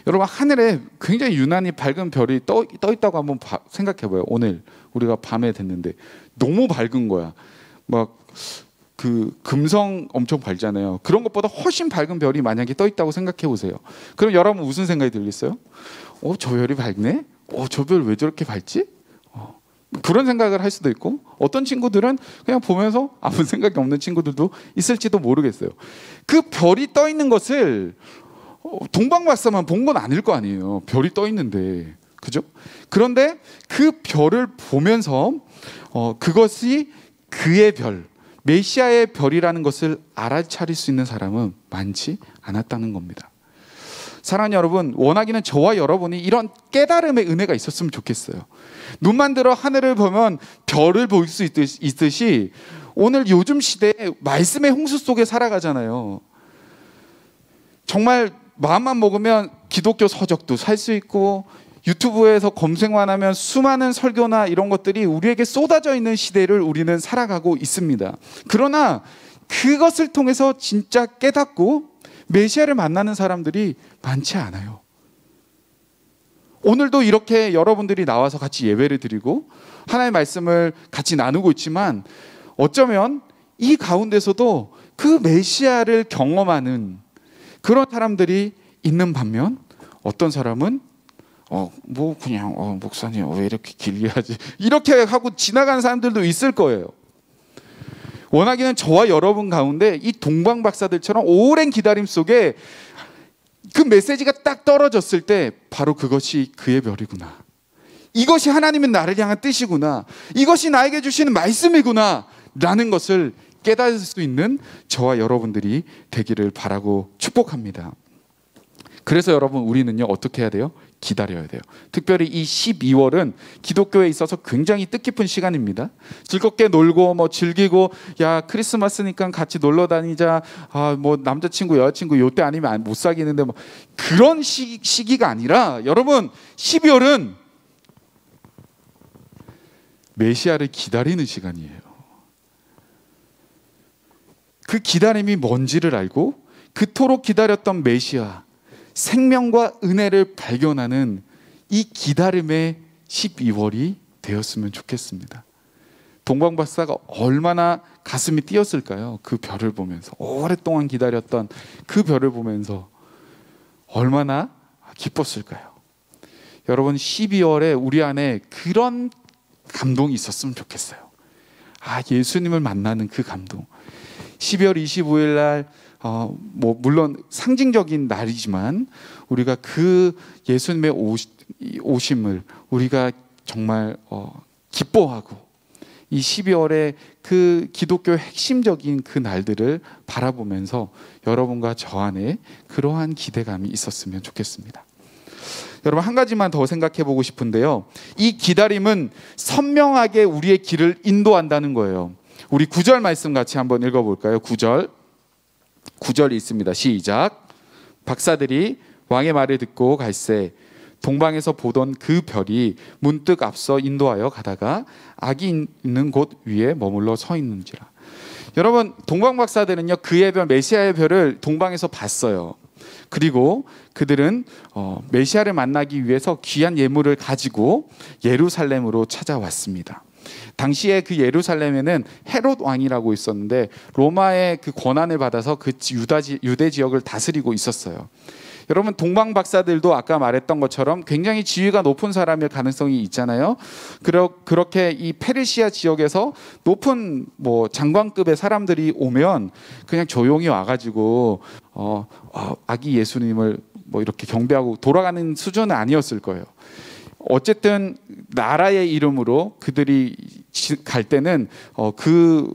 여러분, 하늘에 굉장히 유난히 밝은 별이 떠 있다고 한번 생각해봐요. 오늘 우리가 밤에 됐는데 너무 밝은 거야. 막 그 금성 엄청 밝잖아요. 그런 것보다 훨씬 밝은 별이 만약에 떠 있다고 생각해 보세요. 그럼 여러분 무슨 생각이 들겠어요? 저 별이 밝네? 저 별 왜 저렇게 밝지? 그런 생각을 할 수도 있고, 어떤 친구들은 그냥 보면서 아무 생각이 없는 친구들도 있을지도 모르겠어요. 그 별이 떠 있는 것을 동방박사만 본 건 아닐 거 아니에요. 별이 떠 있는데, 그죠? 그런데 그 별을 보면서 그것이 그의 별, 메시아의 별이라는 것을 알아차릴 수 있는 사람은 많지 않았다는 겁니다. 사랑하는 여러분, 원하기는 저와 여러분이 이런 깨달음의 은혜가 있었으면 좋겠어요. 눈만 들어 하늘을 보면 별을 볼 수 있듯이 오늘 요즘 시대에 말씀의 홍수 속에 살아가잖아요. 정말 마음만 먹으면 기독교 서적도 살 수 있고, 유튜브에서 검색만 하면 수많은 설교나 이런 것들이 우리에게 쏟아져 있는 시대를 우리는 살아가고 있습니다. 그러나 그것을 통해서 진짜 깨닫고 메시아를 만나는 사람들이 많지 않아요. 오늘도 이렇게 여러분들이 나와서 같이 예배를 드리고 하나님의 말씀을 같이 나누고 있지만, 어쩌면 이 가운데서도 그 메시아를 경험하는 그런 사람들이 있는 반면, 어떤 사람은 그냥 목사님 왜 이렇게 길게 하지, 이렇게 하고 지나가는 사람들도 있을 거예요. 원하기는 저와 여러분 가운데 이 동방 박사들처럼 오랜 기다림 속에 그 메시지가 딱 떨어졌을 때 바로 그것이 그의 별이구나, 이것이 하나님은 나를 향한 뜻이구나, 이것이 나에게 주시는 말씀이구나 라는 것을 깨달을 수 있는 저와 여러분들이 되기를 바라고 축복합니다. 그래서 여러분, 우리는요 어떻게 해야 돼요? 기다려야 돼요. 특별히 이 12월은 기독교에 있어서 굉장히 뜻깊은 시간입니다. 즐겁게 놀고 즐기고, 야 크리스마스니까 같이 놀러 다니자, 남자친구 여자친구 요때 아니면 못 사귀는데 그런 시기가 아니라, 여러분 12월은 메시아를 기다리는 시간이에요. 그 기다림이 뭔지를 알고 그토록 기다렸던 메시아, 생명과 은혜를 발견하는 이 기다림의 12월이 되었으면 좋겠습니다. 동방박사가 얼마나 가슴이 뛰었을까요? 그 별을 보면서, 오랫동안 기다렸던 그 별을 보면서 얼마나 기뻤을까요? 여러분, 12월에 우리 안에 그런 감동이 있었으면 좋겠어요. 예수님을 만나는 그 감동. 12월 25일 날 뭐 물론 상징적인 날이지만 우리가 그 예수님의 오심을 우리가 정말 기뻐하고 이 12월에 그 기독교의 핵심적인 그 날들을 바라보면서 여러분과 저 안에 그러한 기대감이 있었으면 좋겠습니다. 여러분 한 가지만 더 생각해 보고 싶은데요. 이 기다림은 선명하게 우리의 길을 인도한다는 거예요. 우리 9절 말씀 같이 한번 읽어볼까요? 9절이 있습니다. 시작. 박사들이 왕의 말을 듣고 갈새 동방에서 보던 그 별이 문득 앞서 인도하여 가다가 악이 있는 곳 위에 머물러 서 있는지라. 여러분 동방 박사들은요 그의 별 메시아의 별을 동방에서 봤어요. 그리고 그들은 메시아를 만나기 위해서 귀한 예물을 가지고 예루살렘으로 찾아왔습니다. 당시에 그 예루살렘에는 헤롯 왕이라고 있었는데 로마의 그 권한을 받아서 그 유대 지역을 다스리고 있었어요. 여러분 동방 박사들도 아까 말했던 것처럼 굉장히 지위가 높은 사람일 가능성이 있잖아요. 그렇게 이 페르시아 지역에서 높은 뭐 장관급의 사람들이 오면 그냥 조용히 와가지고 아기 예수님을 뭐 이렇게 경배하고 돌아가는 수준은 아니었을 거예요. 어쨌든 나라의 이름으로 그들이 갈 때는 그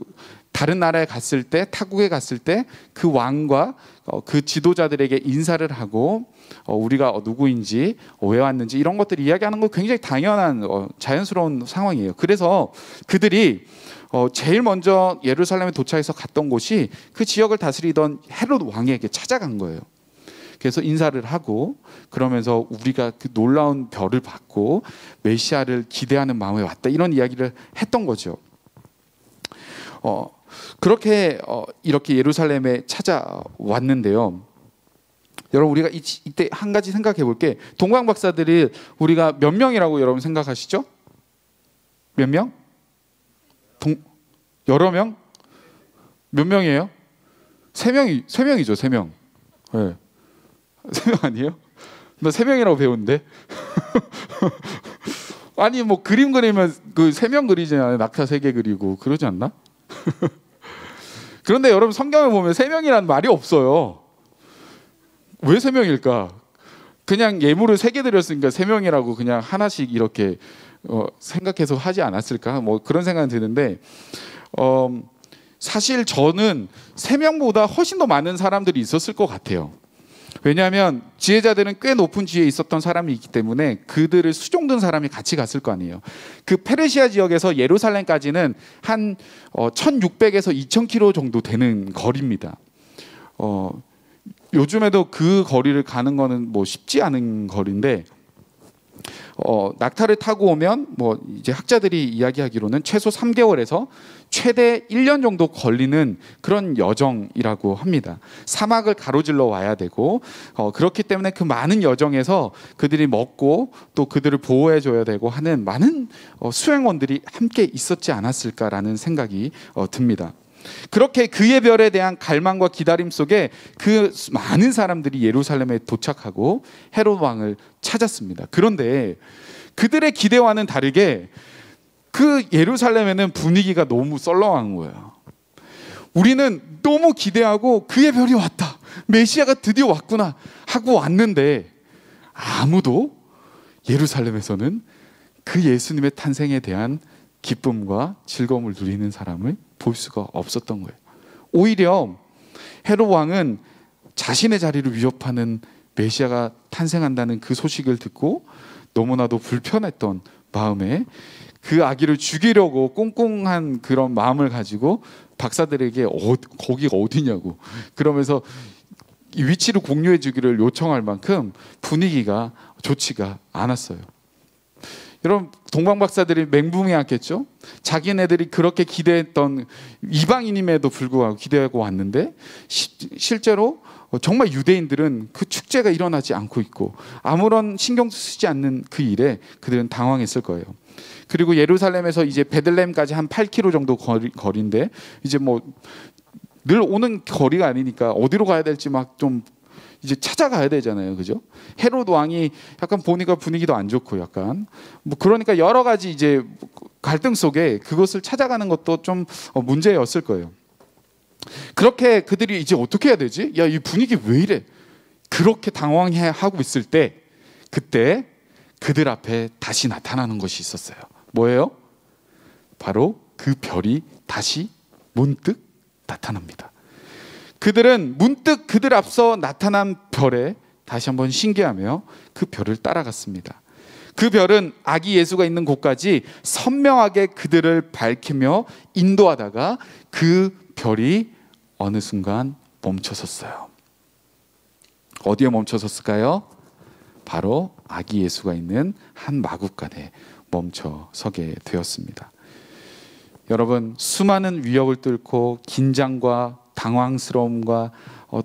다른 나라에 갔을 때 타국에 갔을 때 그 왕과 그 지도자들에게 인사를 하고 우리가 누구인지 왜 왔는지 이런 것들을 이야기하는 거 굉장히 당연한 자연스러운 상황이에요. 그래서 그들이 제일 먼저 예루살렘에 도착해서 갔던 곳이 그 지역을 다스리던 헤롯 왕에게 찾아간 거예요. 그래서 인사를 하고 그러면서 우리가 그 놀라운 별을 받고 메시아를 기대하는 마음에 왔다 이런 이야기를 했던 거죠. 그렇게 이렇게 예루살렘에 찾아왔는데요. 여러분 우리가 이때 한 가지 생각해 볼게. 동방 박사들이 우리가 몇 명이라고 여러분 생각하시죠? 몇 명? 여러 명? 몇 명이에요? 세 명이죠. 3명. 네. 3명 아니에요? 나 3명이라고 배웠는데. 아니 뭐 그림 그리면 그 3명 그리잖아요. 낙타 3개 그리고 그러지 않나? 그런데 여러분 성경을 보면 3명이라는 말이 없어요. 왜 3명일까? 그냥 예물을 3개 드렸으니까 3명이라고 그냥 하나씩 이렇게 생각해서 하지 않았을까? 뭐 그런 생각이 드는데 사실 저는 3명보다 훨씬 더 많은 사람들이 있었을 것 같아요. 왜냐하면 지혜자들은 꽤 높은 지위에 있었던 사람이 있기 때문에 그들을 수종든 사람이 같이 갔을 거 아니에요. 그 페르시아 지역에서 예루살렘까지는 한 1600에서 2000km 정도 되는 거리입니다. 요즘에도 그 거리를 가는 거는 뭐 쉽지 않은 거리인데 낙타를 타고 오면 뭐 이제 학자들이 이야기하기로는 최소 3개월에서 최대 1년 정도 걸리는 그런 여정이라고 합니다. 사막을 가로질러 와야 되고 그렇기 때문에 그 많은 여정에서 그들이 먹고 또 그들을 보호해 줘야 되고 하는 많은 수행원들이 함께 있었지 않았을까라는 생각이 듭니다. 그렇게 그의 별에 대한 갈망과 기다림 속에 그 많은 사람들이 예루살렘에 도착하고 헤롯 왕을 찾았습니다. 그런데 그들의 기대와는 다르게 그 예루살렘에는 분위기가 너무 썰렁한 거예요. 우리는 너무 기대하고 그의 별이 왔다, 메시아가 드디어 왔구나 하고 왔는데 아무도 예루살렘에서는 그 예수님의 탄생에 대한 기쁨과 즐거움을 누리는 사람을 볼 수가 없었던 거예요. 오히려 헤롯 왕은 자신의 자리를 위협하는 메시아가 탄생한다는 그 소식을 듣고 너무나도 불편했던 마음에 그 아기를 죽이려고 꽁꽁한 그런 마음을 가지고 박사들에게 거기가 어디냐고 그러면서 위치를 공유해 주기를 요청할 만큼 분위기가 좋지가 않았어요. 여러분 동방 박사들이 맹붕해했겠죠. 자기네들이 그렇게 기대했던 이방인임에도 불구하고 기대하고 왔는데 실제로 정말 유대인들은 그 축제가 일어나지 않고 있고 아무런 신경도 쓰지 않는 그 일에 그들은 당황했을 거예요. 그리고 예루살렘에서 이제 베들레헴까지 한 8km 정도 거리인데 이제 뭐 늘 오는 거리가 아니니까 어디로 가야 될지 막 좀 이제 찾아가야 되잖아요, 그죠? 헤롯 왕이 약간 보니까 분위기도 안 좋고 약간 뭐 그러니까 여러 가지 이제 갈등 속에 그것을 찾아가는 것도 좀 문제였을 거예요. 그렇게 그들이 이제 어떻게 해야 되지? 야, 이 분위기 왜 이래? 그렇게 당황해하고 있을 때 그때 그들 앞에 다시 나타나는 것이 있었어요. 뭐예요? 바로 그 별이 다시 문득 나타납니다. 그들은 문득 그들 앞서 나타난 별에 다시 한번 신기하며 그 별을 따라갔습니다. 그 별은 아기 예수가 있는 곳까지 선명하게 그들을 밝히며 인도하다가 그 별이 어느 순간 멈춰섰어요. 어디에 멈춰섰을까요? 바로 아기 예수가 있는 한 마구간에 멈춰서게 되었습니다. 여러분, 수많은 위협을 뚫고 긴장과 당황스러움과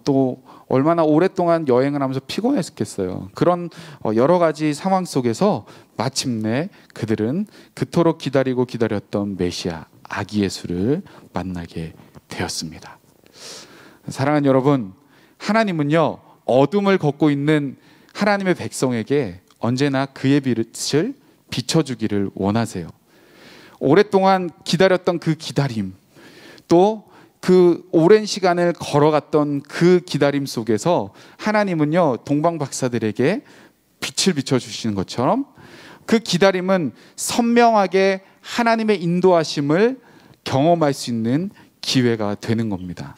또 얼마나 오랫동안 여행을 하면서 피곤했겠어요. 그런 여러 가지 상황 속에서 마침내 그들은 그토록 기다리고 기다렸던 메시아 아기 예수를 만나게 되었습니다. 사랑하는 여러분, 하나님은요, 어둠을 걷고 있는 하나님의 백성에게 언제나 그의 빛을 비춰주기를 원하세요. 오랫동안 기다렸던 그 기다림, 또 그 오랜 시간을 걸어갔던 그 기다림 속에서 하나님은요, 동방 박사들에게 빛을 비춰주시는 것처럼 그 기다림은 선명하게 하나님의 인도하심을 경험할 수 있는 기회가 되는 겁니다.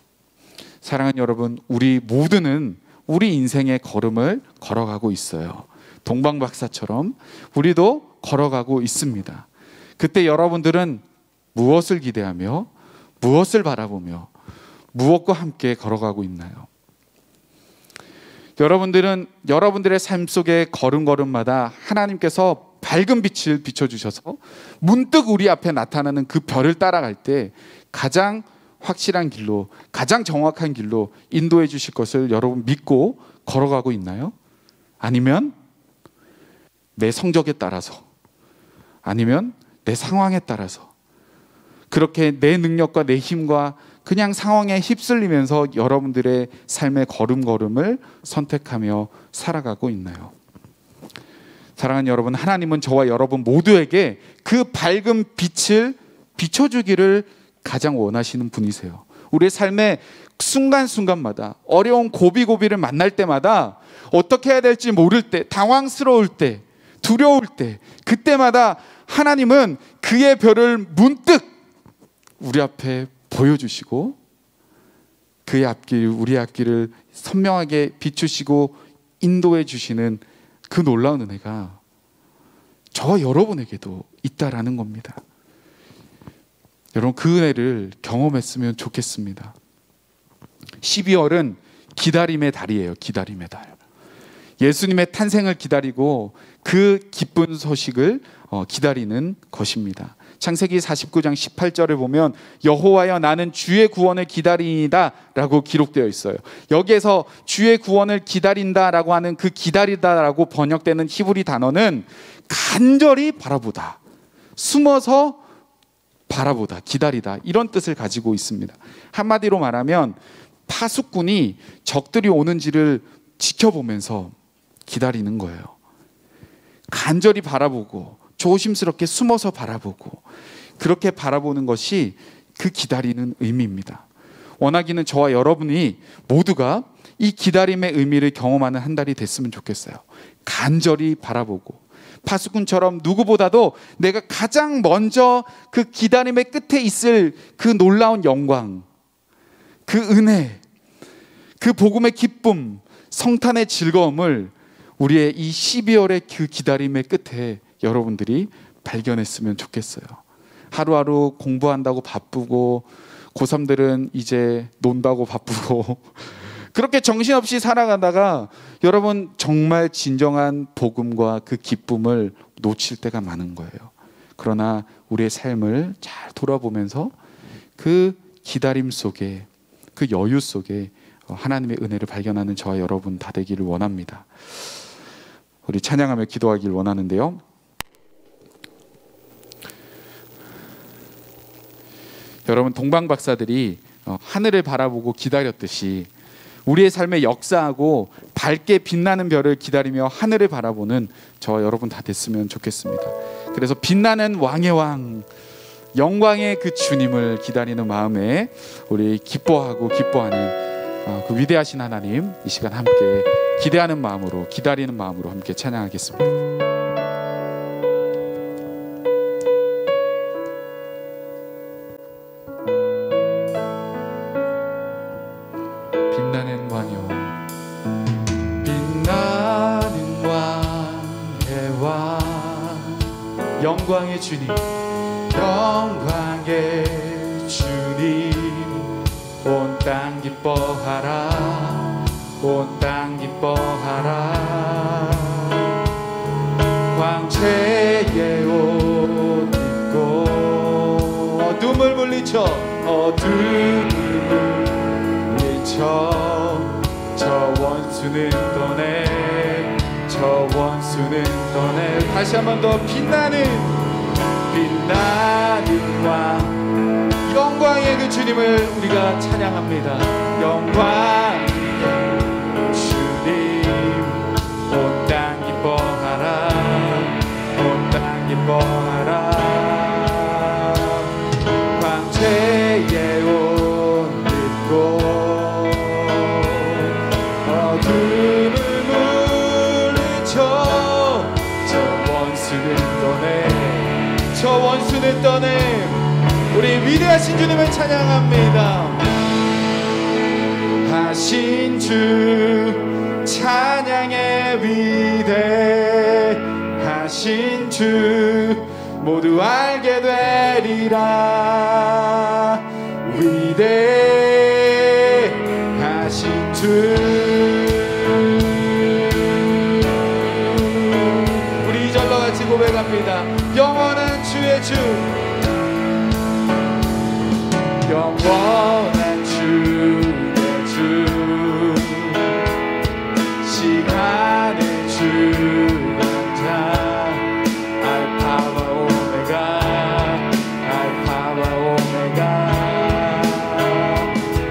사랑하는 여러분, 우리 모두는 우리 인생의 걸음을 걸어가고 있어요. 동방 박사처럼 우리도 걸어가고 있습니다. 그때 여러분들은 무엇을 기대하며 무엇을 바라보며 무엇과 함께 걸어가고 있나요? 여러분들은 여러분들의 삶 속의 걸음걸음마다 하나님께서 밝은 빛을 비춰주셔서 문득 우리 앞에 나타나는 그 별을 따라갈 때 가장 확실한 길로, 가장 정확한 길로 인도해 주실 것을 여러분 믿고 걸어가고 있나요? 아니면 내 성적에 따라서, 아니면 내 상황에 따라서 그렇게 내 능력과 내 힘과 그냥 상황에 휩쓸리면서 여러분들의 삶의 걸음걸음을 선택하며 살아가고 있나요? 사랑하는 여러분, 하나님은 저와 여러분 모두에게 그 밝은 빛을 비춰주기를 가장 원하시는 분이세요. 우리의 삶의 순간순간마다 어려운 고비고비를 만날 때마다 어떻게 해야 될지 모를 때, 당황스러울 때, 두려울 때, 그때마다 하나님은 그의 별을 문득 우리 앞에 보여주시고 그의 앞길, 우리의 앞길을 선명하게 비추시고 인도해 주시는 그 놀라운 은혜가 저와 여러분에게도 있다라는 겁니다. 여러분, 그 은혜를 경험했으면 좋겠습니다. 12월은 기다림의 달이에요. 기다림의 달. 예수님의 탄생을 기다리고 그 기쁜 소식을 기다리는 것입니다. 창세기 49장 18절을 보면 여호와여 나는 주의 구원을 기다리이다 라고 기록되어 있어요. 여기에서 주의 구원을 기다린다 라고 하는 그 기다리다 라고 번역되는 히브리 단어는 간절히 바라보다, 숨어서 바라보다, 기다리다, 이런 뜻을 가지고 있습니다. 한마디로 말하면 파수꾼이 적들이 오는지를 지켜보면서 기다리는 거예요. 간절히 바라보고 조심스럽게 숨어서 바라보고 그렇게 바라보는 것이 그 기다리는 의미입니다. 원하기는 저와 여러분이 모두가 이 기다림의 의미를 경험하는 한 달이 됐으면 좋겠어요. 간절히 바라보고 파수꾼처럼 누구보다도 내가 가장 먼저 그 기다림의 끝에 있을 그 놀라운 영광, 그 은혜, 그 복음의 기쁨, 성탄의 즐거움을 우리의 이 12월의 그 기다림의 끝에 여러분들이 발견했으면 좋겠어요. 하루하루 공부한다고 바쁘고 고3들은 이제 논다고 바쁘고 그렇게 정신없이 살아가다가 여러분 정말 진정한 복음과 그 기쁨을 놓칠 때가 많은 거예요. 그러나 우리의 삶을 잘 돌아보면서 그 기다림 속에, 그 여유 속에 하나님의 은혜를 발견하는 저와 여러분 다 되기를 원합니다. 우리 찬양하며 기도하기를 원하는데요. 여러분, 동방 박사들이 하늘을 바라보고 기다렸듯이 우리의 삶에 역사하고 밝게 빛나는 별을 기다리며 하늘을 바라보는 저와 여러분 다 됐으면 좋겠습니다. 그래서 빛나는 왕의 왕, 영광의 그 주님을 기다리는 마음에 우리 기뻐하고 기뻐하는 그 위대하신 하나님, 이 시간 함께 기대하는 마음으로, 기다리는 마음으로 함께 찬양하겠습니다. 빛나는 왕의 왕, 빛나는 왕의 왕, 영광의 주님, 영광의 주님, 온 땅 기뻐하라, 온 땅 기뻐하라. 광채의 옷 입고 어둠을 물리쳐, 어둠을 물리쳐, 저 원수는 떠내, 저 원수는 떠내. 다시 한 번 더. 빛나는 왕, 영광의 그 주님을 우리가 찬양합니다. 영광의 주님, 온 땅 기뻐하라, 온 땅 기뻐하라. 광채의 옷 입고 어둠을 물리쳐, 저 원수는 떠내, 저 원수는 떠내. 우리 위대하신 주님을 찬양합니다. 하신 주 찬양의 위대하신 주 모두 알게 되리라. 위대하신 주, 우리 이절로 같이 고백합니다. 영원한 주의 주, 영원한 주의 주, 시간의 주권자, 알파와 오메가, 알파와 오메가,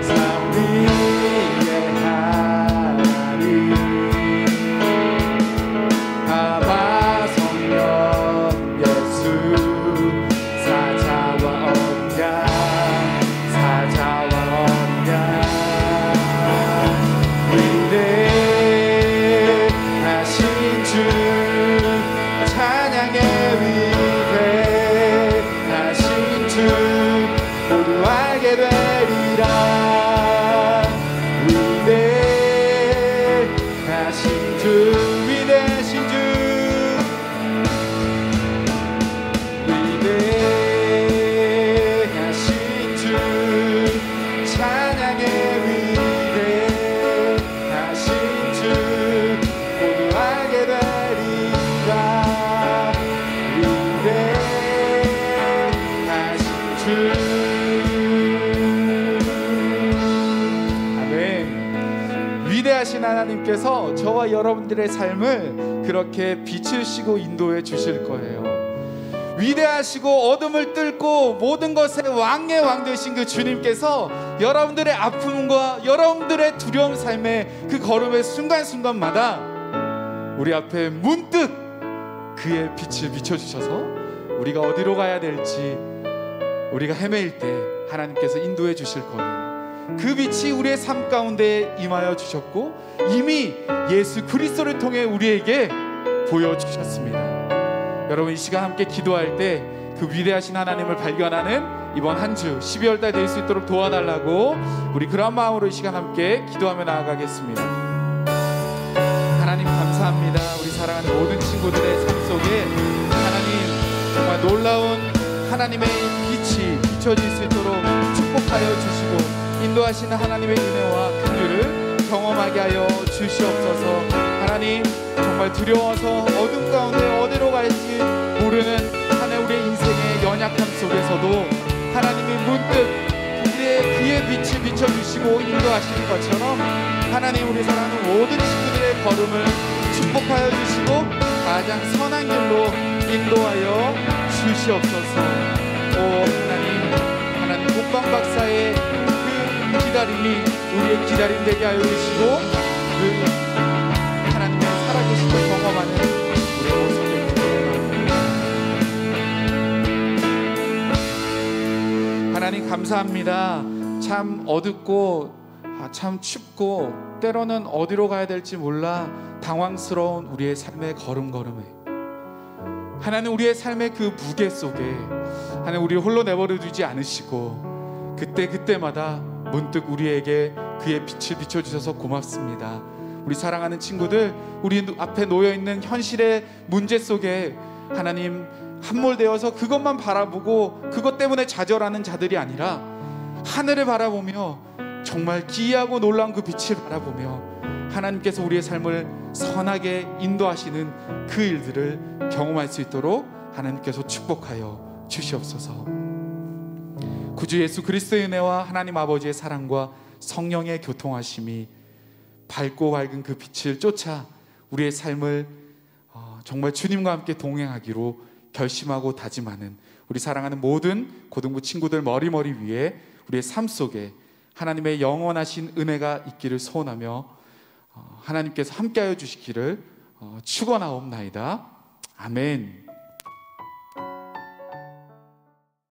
삼위의 하나님, 아바 성령 예수, 사자와 언약, 사자와 언약, 위대하신 주 찬양의 위대하신 주 모두 알게 되리라. 위대하신 주, 위대하신 주, 위대하신 주 찬양의 위대하신 주 모두 알게 되리라. 위대하신 주. 아멘. 위대하신 하나님께서 저와 여러분들의 삶을 그렇게 비추시고 인도해 주실 거예요. 위대하시고 어둠을 뚫고 모든 것의 왕의 왕 되신 그 주님께서 여러분들의 아픔과 여러분들의 두려움 삶의 그 걸음의 순간순간마다 우리 앞에 문득 그의 빛을 비춰주셔서 우리가 어디로 가야 될지, 우리가 헤매일 때 하나님께서 인도해 주실 거예요. 그 빛이 우리의 삶 가운데 임하여 주셨고 이미 예수 그리스도를 통해 우리에게 보여주셨습니다. 여러분, 이 시간 함께 기도할 때 그 위대하신 하나님을 발견하는 이번 한 주 12월달 될 수 있도록 도와달라고 우리 그런 마음으로 이 시간 함께 기도하며 나아가겠습니다. 하나님 감사합니다. 우리 사랑하는 모든 친구들의 삶 속에 하나님 정말 놀라운 하나님의 빛이 비춰질 수 있도록 축복하여 주시고 인도하시는 하나님의 은혜와 긍휼을 경험하게 하여 주시옵소서. 하나님 정말 두려워서 어둠 가운데 어디로 갈지 모르는 하나님 우리의 인생의 연약함 속에서도 하나님이 문득 그의 빛을 비춰주시고 인도하시는 것처럼 하나님 우리 사랑하는 모든 친구들의 걸음을 축복하여 주시고 가장 선한 길로 인도하여 주시옵소서. 오 하나님 복방 박사의 그 기다림이 우리의 기다림 되게 하여 주시고 그 하나님의 살아계심을 경험하는 우리 모습을 기도합니다. 감사합니다. 참 어둡고 참 춥고 때로는 어디로 가야 될지 몰라 당황스러운 우리의 삶의 걸음걸음에 하나님 우리의 삶의 그 무게 속에 하나님 우리를 홀로 내버려 두지 않으시고 그때마다 문득 우리에게 그의 빛을 비춰주셔서 고맙습니다. 우리 사랑하는 친구들, 우리 앞에 놓여있는 현실의 문제 속에 하나님 함몰되어서 그것만 바라보고 그것 때문에 좌절하는 자들이 아니라 하늘을 바라보며 정말 기이하고 놀라운 그 빛을 바라보며 하나님께서 우리의 삶을 선하게 인도하시는 그 일들을 경험할 수 있도록 하나님께서 축복하여 주시옵소서. 구주 예수 그리스도의 은혜와 하나님 아버지의 사랑과 성령의 교통하심이 밝고 밝은 그 빛을 쫓아 우리의 삶을 정말 주님과 함께 동행하기로 결심하고 다짐하는 우리 사랑하는 모든 고등부 친구들 머리머리 위에 우리의 삶 속에 하나님의 영원하신 은혜가 있기를 소원하며 하나님께서 함께하여 주시기를 축원하옵나이다. 아멘.